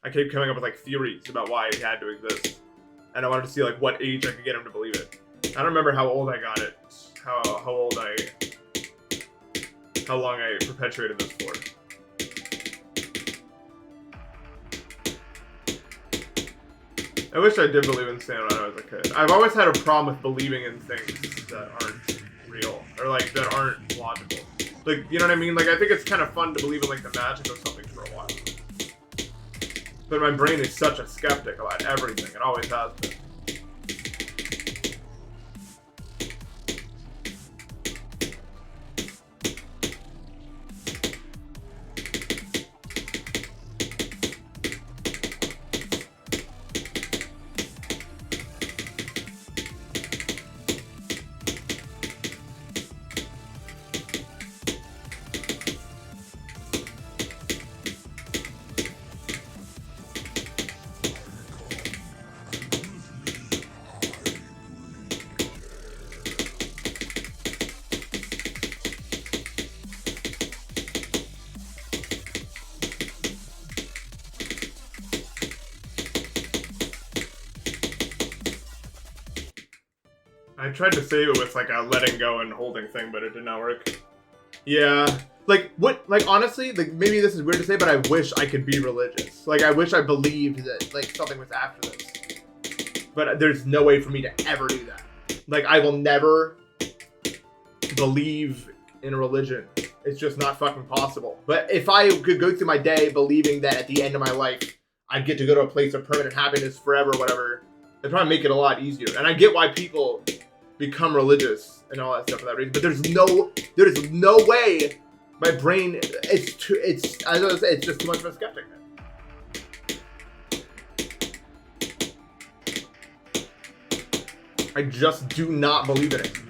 S1: I kept coming up with like theories about why it had to exist, and I wanted to see like what age I could get him to believe it. I don't remember how old I got it, how long I perpetuated this for. I wish I did believe in Santa when I was a kid. I've always had a problem with believing in things that aren't real, or like that aren't logical. Like, you know what I mean? Like, I think it's kind of fun to believe in like the magic of something for a while. But my brain is such a skeptic about everything. It always has been. I tried to save it with like a letting go and holding thing, but it did not work. Yeah. Like, what, like, honestly, like, maybe this is weird to say, but I wish I could be religious. Like, I wish I believed that, like, something was after this. But there's no way for me to ever do that. Like, I will never believe in a religion. It's just not fucking possible. But if I could go through my day believing that at the end of my life, I'd get to go to a place of permanent happiness forever or whatever, it'd probably make it a lot easier. And I get why people become religious and all that stuff for that reason. But there is no way my brain, it's just too much of a skeptic, man. I just do not believe in it.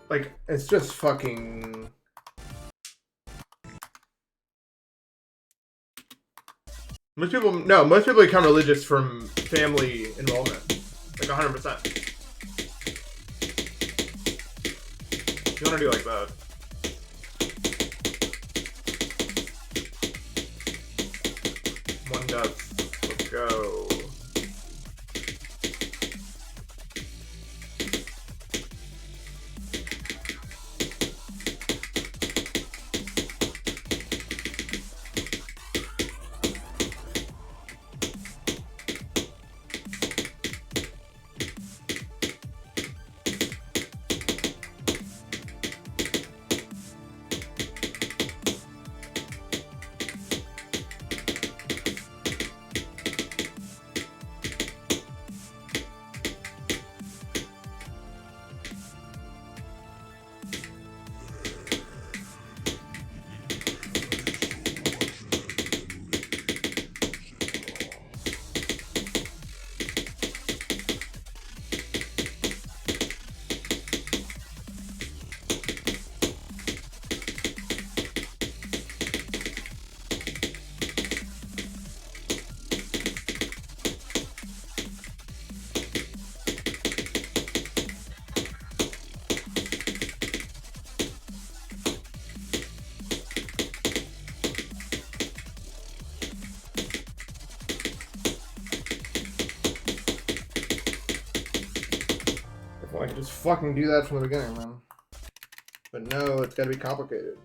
S1: Like, it's just fucking... Most people become religious from family involvement. Like, 100%. You want to do like that. One death. Let's go. I could just fucking do that from the beginning, man. But no, it's gotta be complicated.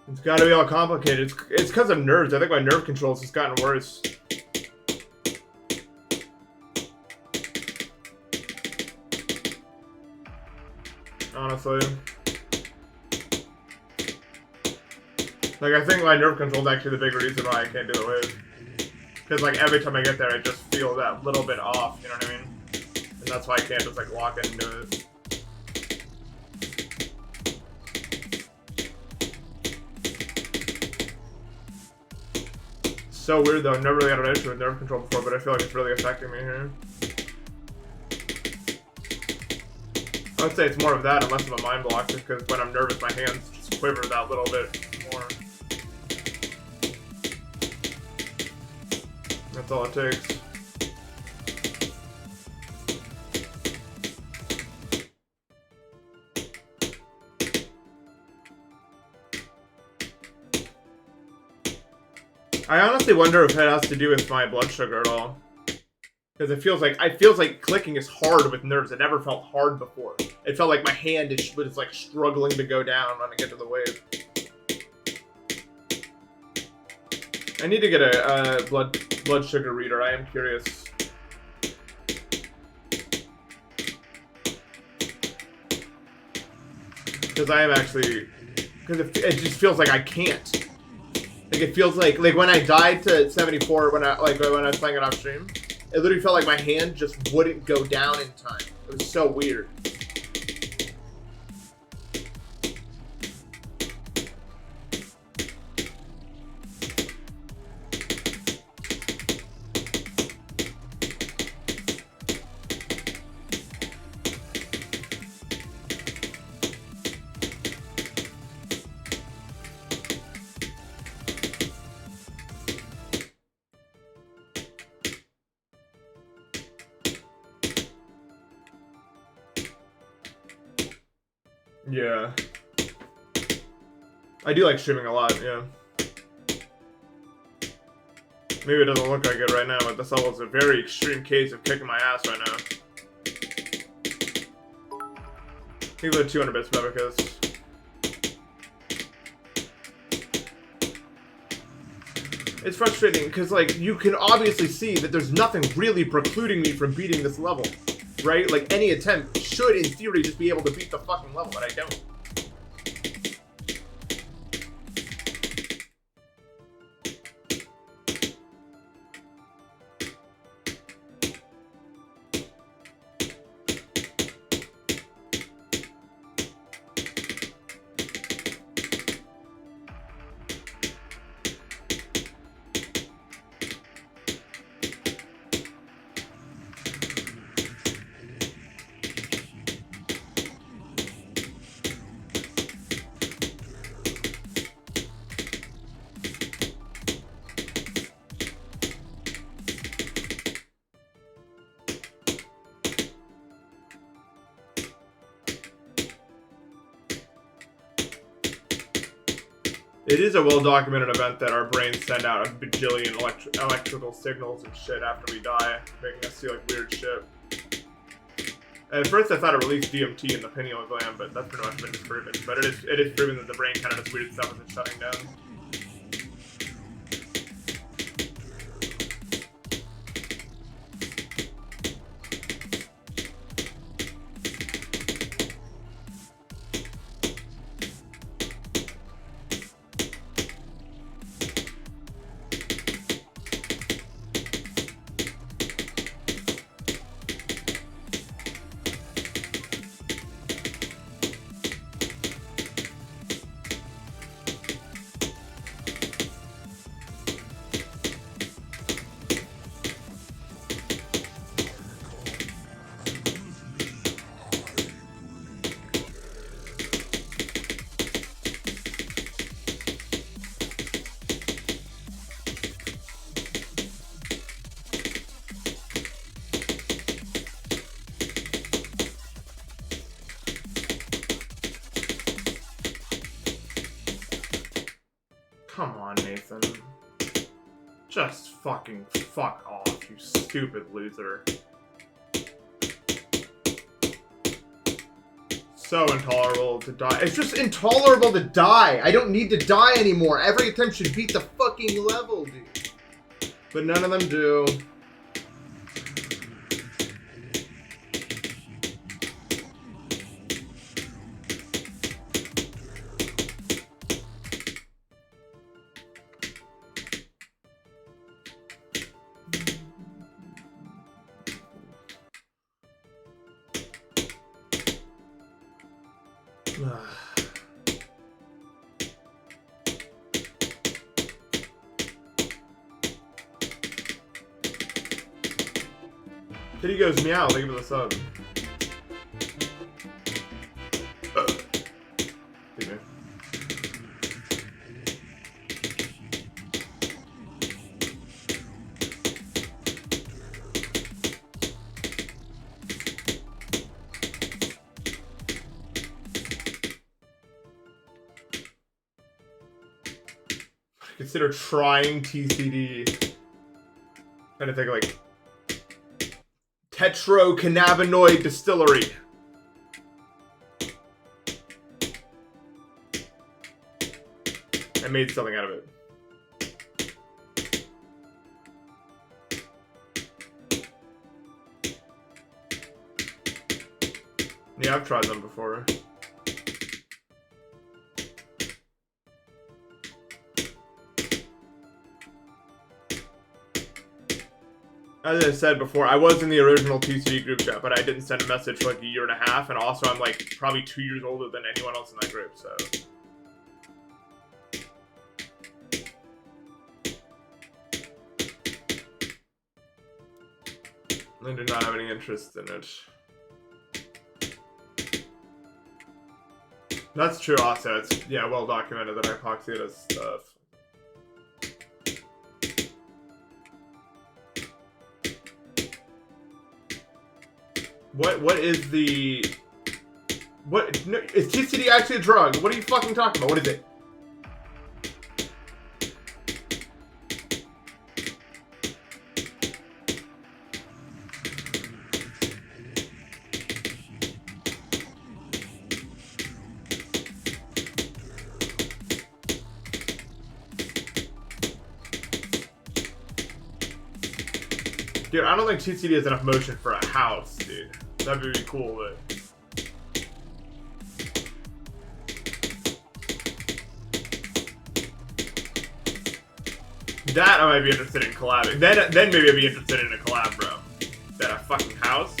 S1: It's gotta be all complicated. It's because of nerves. I think my nerve control's just gotten worse. Honestly. Like, I think my nerve control's actually the big reason why I can't do the wave. Because, like, every time I get there, I just feel that little bit off, you know what I mean? And that's why I can't just, like, lock into it. So weird, though. I've never really had an issue with nerve control before, but I feel like it's really affecting me here. I would say it's more of that and less of a mind block, just because when I'm nervous, my hands just quiver that little bit more. That's all it takes. I honestly wonder if it has to do with my blood sugar at all. Because it feels like clicking is hard with nerves. It never felt hard before. It felt like my hand was like struggling to go down when I get to the wave. I need to get a blood sugar reader. I am curious. Because I am actually, because it just feels like I can't. Like it feels like when I died to 74 when I was playing it off stream. It literally felt like my hand just wouldn't go down in time. It was so weird. Yeah. I do like streaming a lot, yeah. Maybe it doesn't look like it right now, but this level is a very extreme case of kicking my ass right now. Leave it at 200 bits, because it's frustrating because, like, you can obviously see that there's nothing really precluding me from beating this level, right? Like, any attempt should, in theory, just be able to beat the fucking level, but I don't. It is a well-documented event that our brains send out a bajillion electrical signals and shit after we die, making us see like weird shit. At first I thought it released DMT in the pineal gland, but that's pretty much been disproven. But it is proven that the brain kind of does weird stuff as it's shutting down. Come on, Nathan. Just fucking fuck off, you stupid loser. so intolerable to die. It's just intolerable to die. I don't need to die anymore. Every attempt should beat the fucking level, dude. But none of them do. Kitty goes meow, thank you for the sub. Excuse me. Consider trying TCD. Trying to think of like tetrocannabinoid distillery. I made something out of it. Yeah, I've tried them before. As I said before, I was in the original TCD group chat, but I didn't send a message for like a year and a half, and also I'm like probably 2 years older than anyone else in that group, so. I do not have any interest in it. That's true also, it's, yeah, well documented that hypoxia does stuff. What is the... What? No, is TCD actually a drug? What are you fucking talking about? What is it? Dude, I don't think TCD has enough motion for a house, dude. That'd be really cool, but... That I might be interested in collabing. Then maybe I'd be interested in a collab, bro. That a fucking house?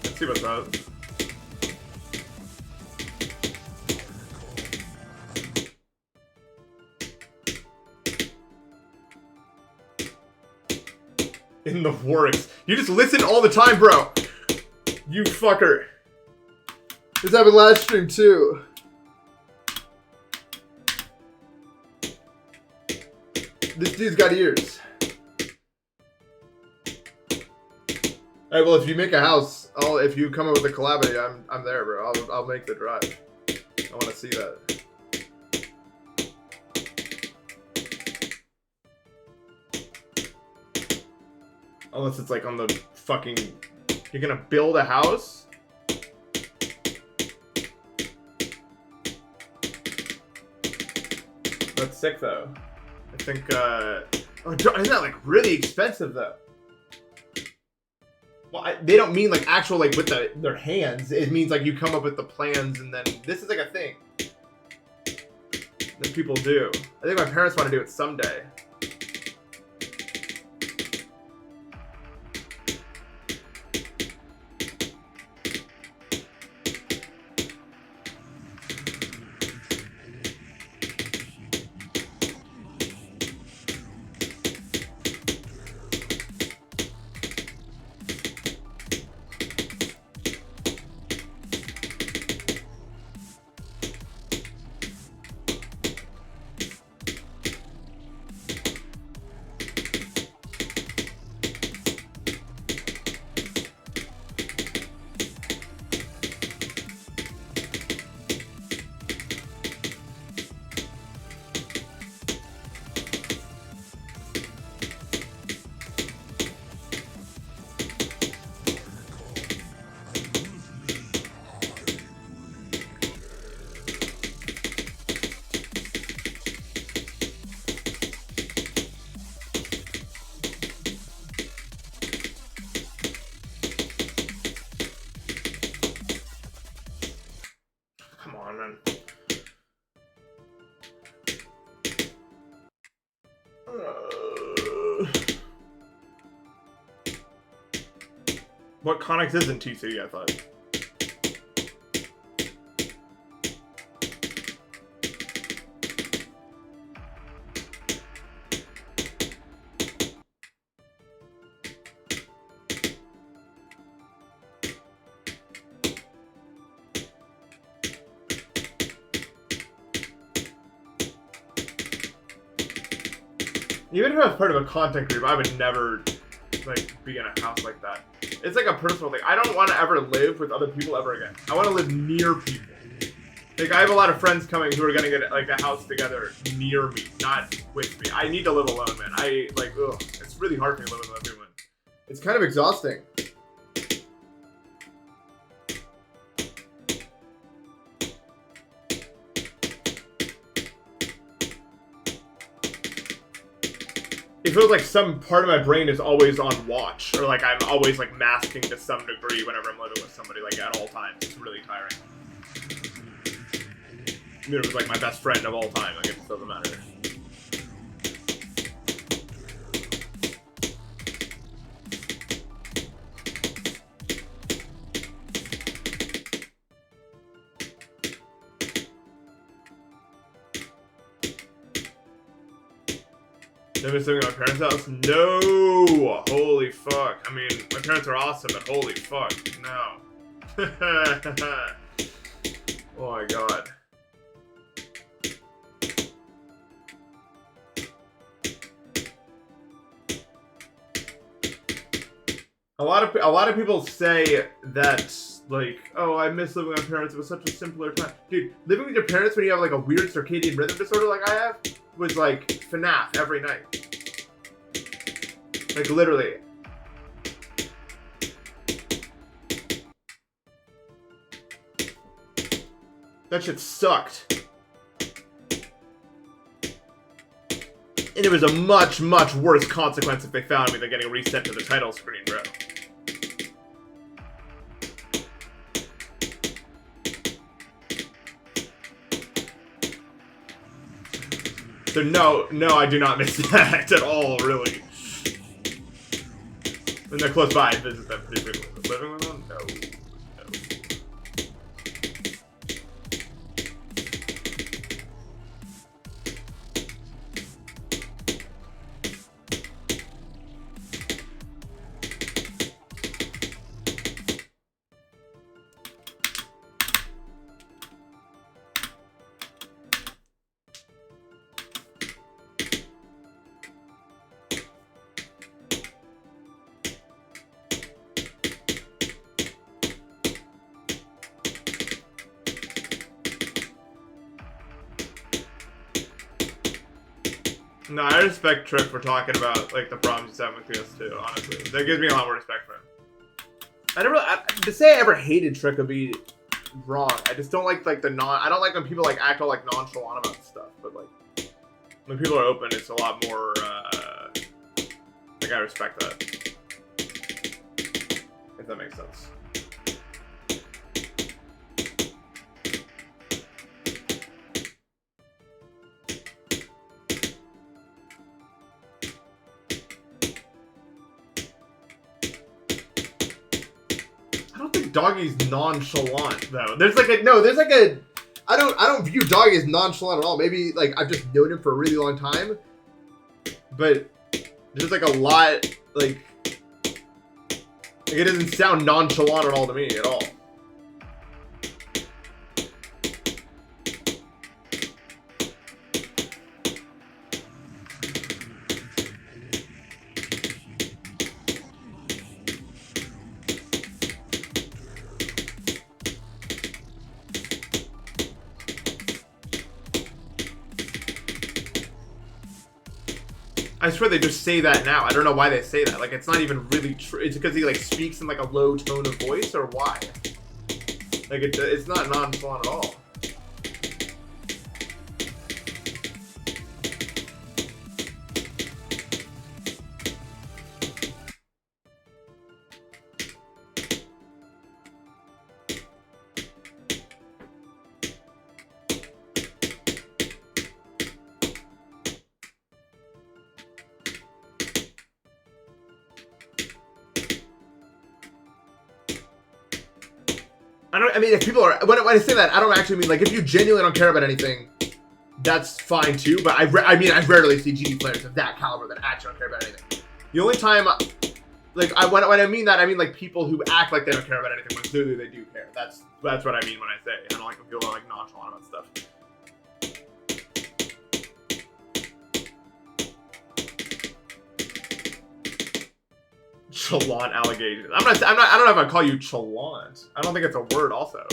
S1: Let's see what's up. In the works. You just listen all the time, bro. You fucker. This happened last stream too. This dude's got ears. Alright, well, if you make a house, if you come up with a collab, I'm there, bro. I'll make the drive. I want to see that. Unless it's like on the fucking... You're gonna build a house? That's sick, though. I think, oh, isn't that, like, really expensive, though? Well, they don't mean, like, actual, like, with their hands. It means, like, you come up with the plans, and then... This is, like, a thing that people do. I think my parents want to do it someday. What Connex is in TC, I thought. Even if I was part of a content group, I would never, like, be in a house like that. It's like a personal thing. I don't want to ever live with other people ever again. I want to live near people. Like, I have a lot of friends coming who are going to get, like, a house together near me, not with me. I need to live alone, man. Ugh. It's really hard for me to live with everyone. It's kind of exhausting. It feels like some part of my brain is always on watch, or like I'm always like masking to some degree whenever I'm living with somebody, like at all times. It's really tiring. Even if it was like my best friend of all time, like it just doesn't matter. Never living at my parents' house? No! Holy fuck. I mean, my parents are awesome, but holy fuck, no. Oh my god. A lot of people say that, like, oh, I miss living with my parents. It was such a simpler time. Dude, living with your parents when you have like a weird circadian rhythm disorder like I have was like FNAF every night. Like literally. That shit sucked. And it was a much, much worse consequence if they found me than getting reset to the title screen, bro. So no, I do not miss that at all, really. When they're close by, I visit them pretty frequently. Living with them? No. No, I respect Trick for talking about like the problems he's having with PS2, honestly. That gives me a lot more respect for him. To say I ever hated Trick would be wrong. I just don't like the I don't like when people like act all like nonchalant about stuff, but like when people are open, it's a lot more like I respect that. If that makes sense. I don't think Doggy's nonchalant though. I don't view Doggy as nonchalant at all. Maybe like I've just known him for a really long time, but there's like a lot like it doesn't sound nonchalant at all to me at all. I swear they just say that now. I don't know why they say that. Like, it's not even really true. It's because he, like, speaks in, like, a low tone of voice, or why? Like, it's not nonchalant at all. I mean, if people are when I say that, I don't actually mean like if you genuinely don't care about anything, that's fine too. But I rarely see GD players of that caliber that actually don't care about anything. The only time, like when I mean that, I mean like people who act like they don't care about anything when clearly they do care. That's what I mean when I say I don't like when people are like nonchalant about stuff. Chalant allegations. I don't know if I'd call you chalant. I don't think it's a word also.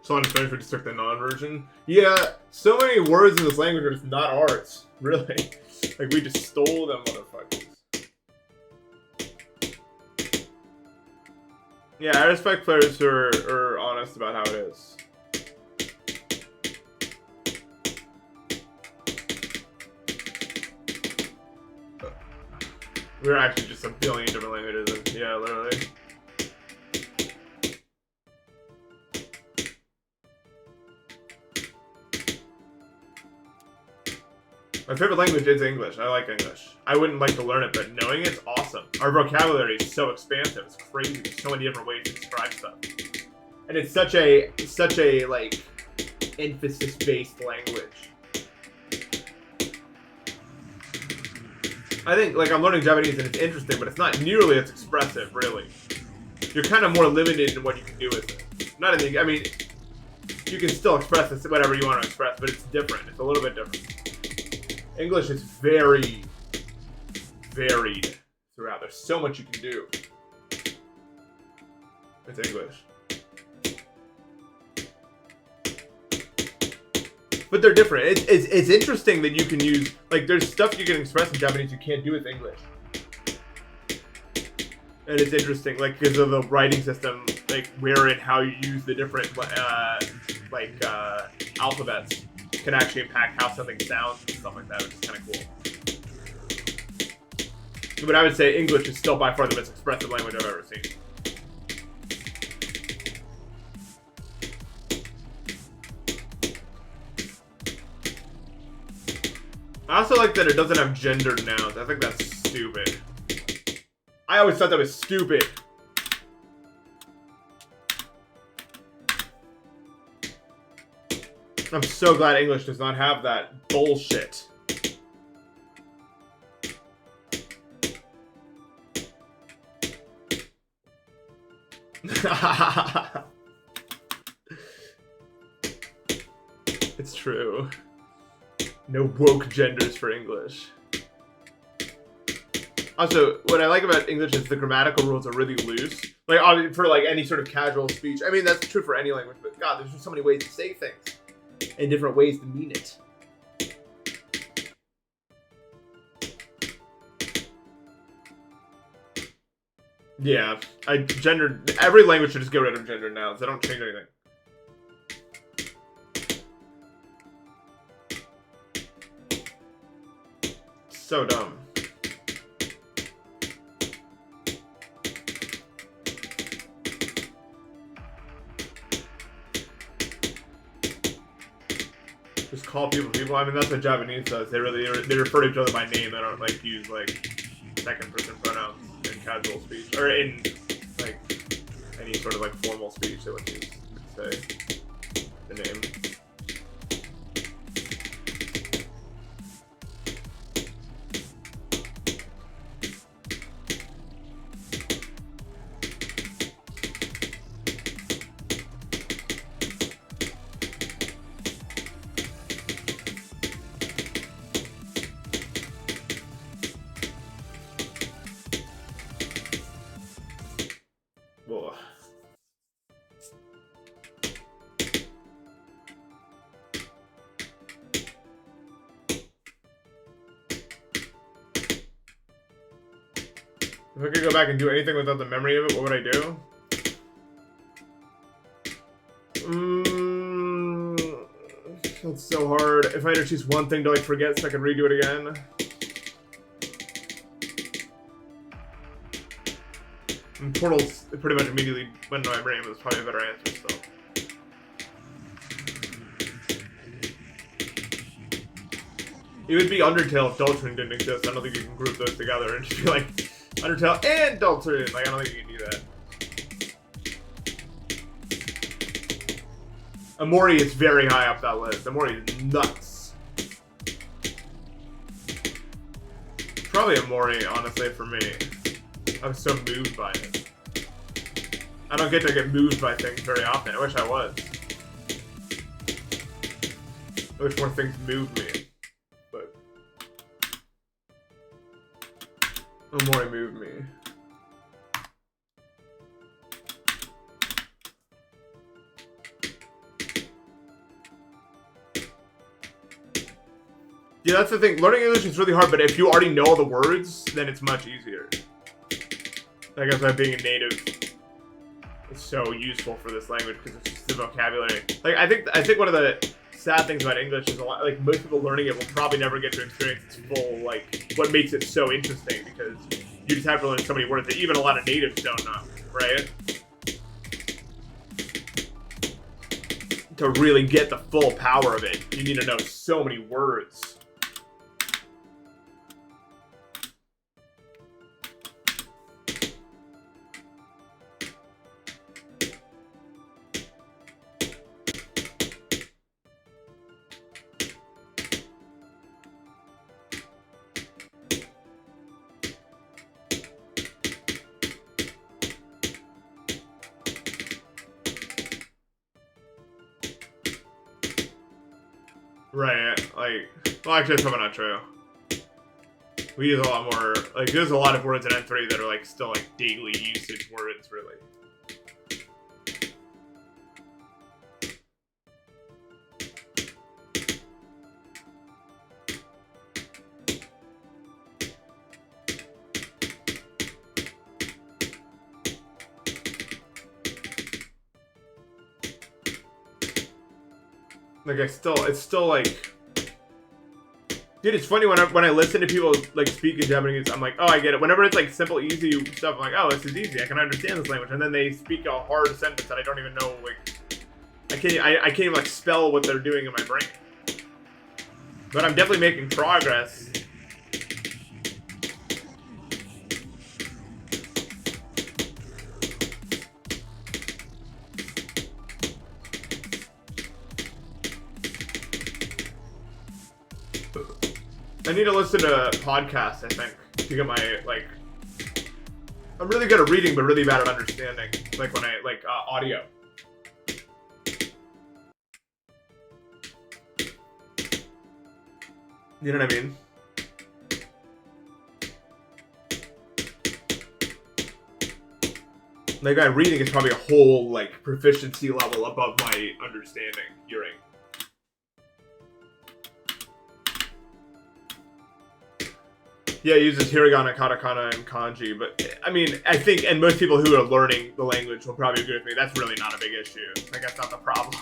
S1: So I'm sorry for just took the non-version. Yeah, so many words in this language are just not ours. Really. Like, we just stole them motherfuckers. Yeah, I respect players who are honest about how it is. We're actually just a billion different languages. Yeah, literally. My favorite language is English. I like English. I wouldn't like to learn it, but knowing it's awesome. Our vocabulary is so expansive. It's crazy. There's so many different ways to describe stuff. And it's such a like emphasis-based language. I think like I'm learning Japanese and it's interesting, but it's not nearly as expressive, really. You're kind of more limited in what you can do with it. Not in the, I mean, you can still express this, whatever you want to express, but it's different. It's a little bit different. English is very varied throughout. There's so much you can do with English. But they're different. It's interesting that you can use, like, there's stuff you can express in Japanese you can't do with English. And it's interesting, like, because of the writing system, like, where and how you use the different, alphabets can actually impact how something sounds and stuff like that, which is kind of cool. But I would say English is still by far the most expressive language I've ever seen. I also like that it doesn't have gendered nouns. I think that's stupid. I always thought that was stupid. I'm so glad English does not have that bullshit. It's true. No woke genders for English. Also, what I like about English is the grammatical rules are really loose. Like, for like any sort of casual speech. I mean, that's true for any language, but God, there's just so many ways to say things. And different ways to mean it. Yeah, every language should just get rid of gendered nouns. They don't change anything. So dumb. Just call people people. I mean, that's what Japanese does. They refer to each other by name. They don't like use like second person pronouns in casual speech or in like any sort of like formal speech. They would use say the name. If I could go back and do anything without the memory of it, what would I do? It's so hard. If I had to choose one thing to like forget so I could redo it again. And Portals pretty much immediately went into my brain, but it's probably a better answer still. It would be Undertale if Daltrin didn't exist. I don't think you can group those together and just be like Undertale and Daltrin. Like, I don't think you can do that. Amori is very high up that list. Amori is nuts. Probably Amori, honestly, for me. I'm so moved by it. I don't get to get moved by things very often. I wish I was. I wish more things moved me. But Amori moved me. Yeah, that's the thing. Learning English is really hard, but if you already know all the words, then it's much easier. I guess by being a native is so useful for this language because it's just the vocabulary. Like I think one of the sad things about English is a lot, like most people learning it will probably never get to experience its full, like what makes it so interesting because you just have to learn so many words that even a lot of natives don't know, right? To really get the full power of it, you need to know so many words. Right, like, well, actually, that's probably not true. We use a lot more, like, there's a lot of words in N3 that are, like, still, like, daily usage words, really. Like, it's still like, dude, it's funny when I listen to people, like, speak in Japanese, I'm like, oh, I get it. Whenever it's, like, simple, easy stuff, I'm like, oh, this is easy. I can understand this language. And then they speak a hard sentence that I don't even know, like, I can't even, like, spell what they're doing in my brain. But I'm definitely making progress. I need to listen to podcasts, I think, to get my, like, I'm really good at reading, but really bad at understanding, like, when I, like, audio. You know what I mean? Like, reading is probably a whole, like, proficiency level above my understanding, hearing. Yeah, it uses hiragana, katakana, and kanji, but, I mean, I think, and most people who are learning the language will probably agree with me, that's really not a big issue. Like, that's not the problem.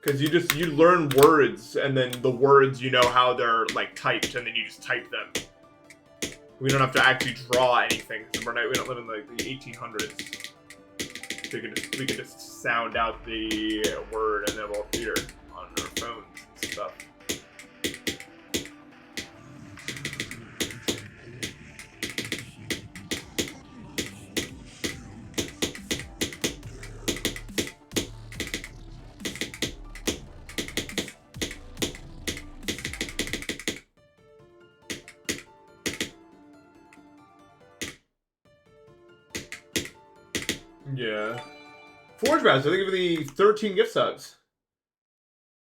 S1: Because you learn words, and then the words, you know how they're, like, typed, and then you just type them. We don't have to actually draw anything. We don't live in, like, the 1800s. We can just sound out the word, and then we'll appear on our phones and stuff. Yeah. Forge Master, thank you for the 13 gift subs.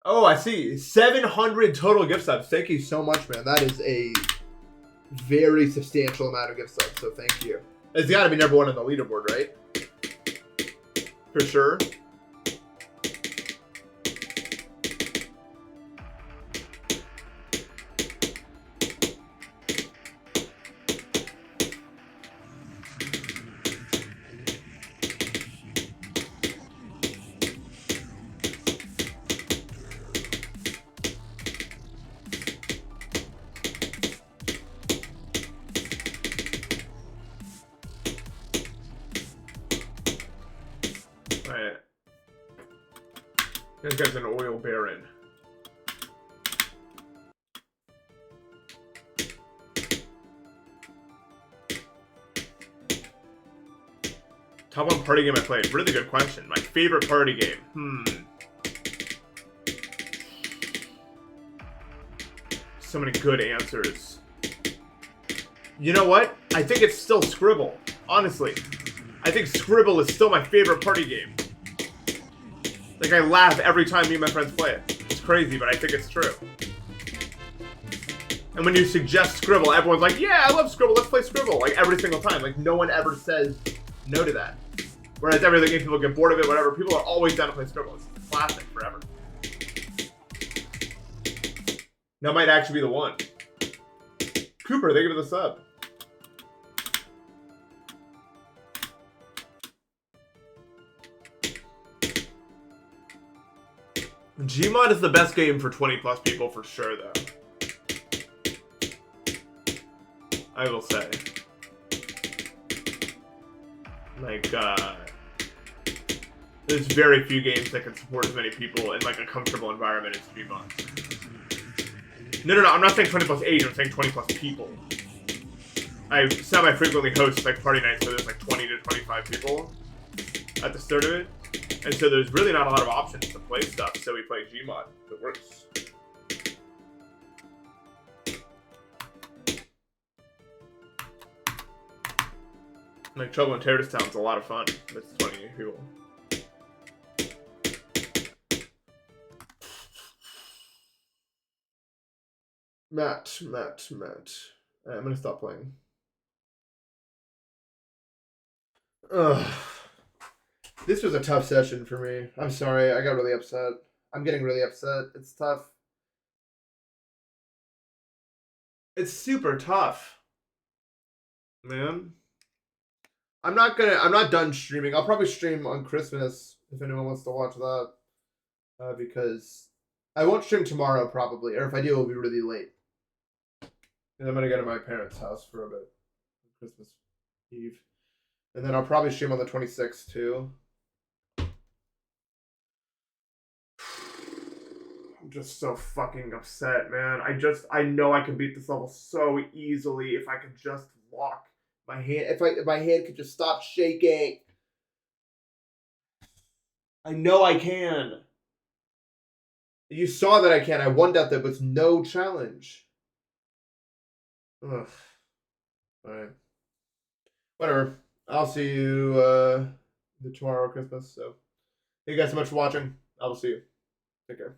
S1: Oh, I see. 700 total gift subs. Thank you so much, man. That is a very substantial amount of gift subs, so thank you. It's got to be number one on the leaderboard, right? For sure. Alright. This guy's an oil baron. Top 1 party game I played. Really good question. My favorite party game. So many good answers. You know what? I think it's still Scribble. Honestly. I think Scribble is still my favorite party game. Like, I laugh every time me and my friends play it. It's crazy, but I think it's true. And when you suggest Scribble, everyone's like, yeah, I love Scribble, let's play Scribble. Like, every single time. Like, no one ever says no to that. Whereas every other game, people get bored of it, whatever. People are always down to play Scribble. It's a classic forever. That might actually be the one. Cooper, thank you for the sub. Gmod is the best game for 20 plus people for sure, though. I will say. Like, there's very few games that can support as many people in, like, a comfortable environment as Gmod. No, I'm not saying 20 plus age, I'm saying 20 plus people. I semi-frequently host, like, party nights where there's, like, 20 to 25 people at the start of it. And so there's really not a lot of options to play stuff, so we play Gmod. It works. Like, Trouble in Terrorist Town's a lot of fun. It's 20 people. Matt. I'm gonna stop playing. Ugh. This was a tough session for me. I'm sorry, I got really upset. I'm getting really upset. It's tough. It's super tough. Man. I'm not done streaming. I'll probably stream on Christmas if anyone wants to watch that. Because I won't stream tomorrow probably, or if I do, it'll be really late. And I'm gonna go to my parents' house for a bit. Christmas Eve. And then I'll probably stream on the 26th too. I'm just so fucking upset, man. I know I can beat this level so easily if I could just lock my hand. If my hand could just stop shaking. I know I can. You saw that I can. I won that there was no challenge. Ugh. Alright. Whatever. I'll see you tomorrow Christmas. So thank you guys so much for watching. I will see you. Take care.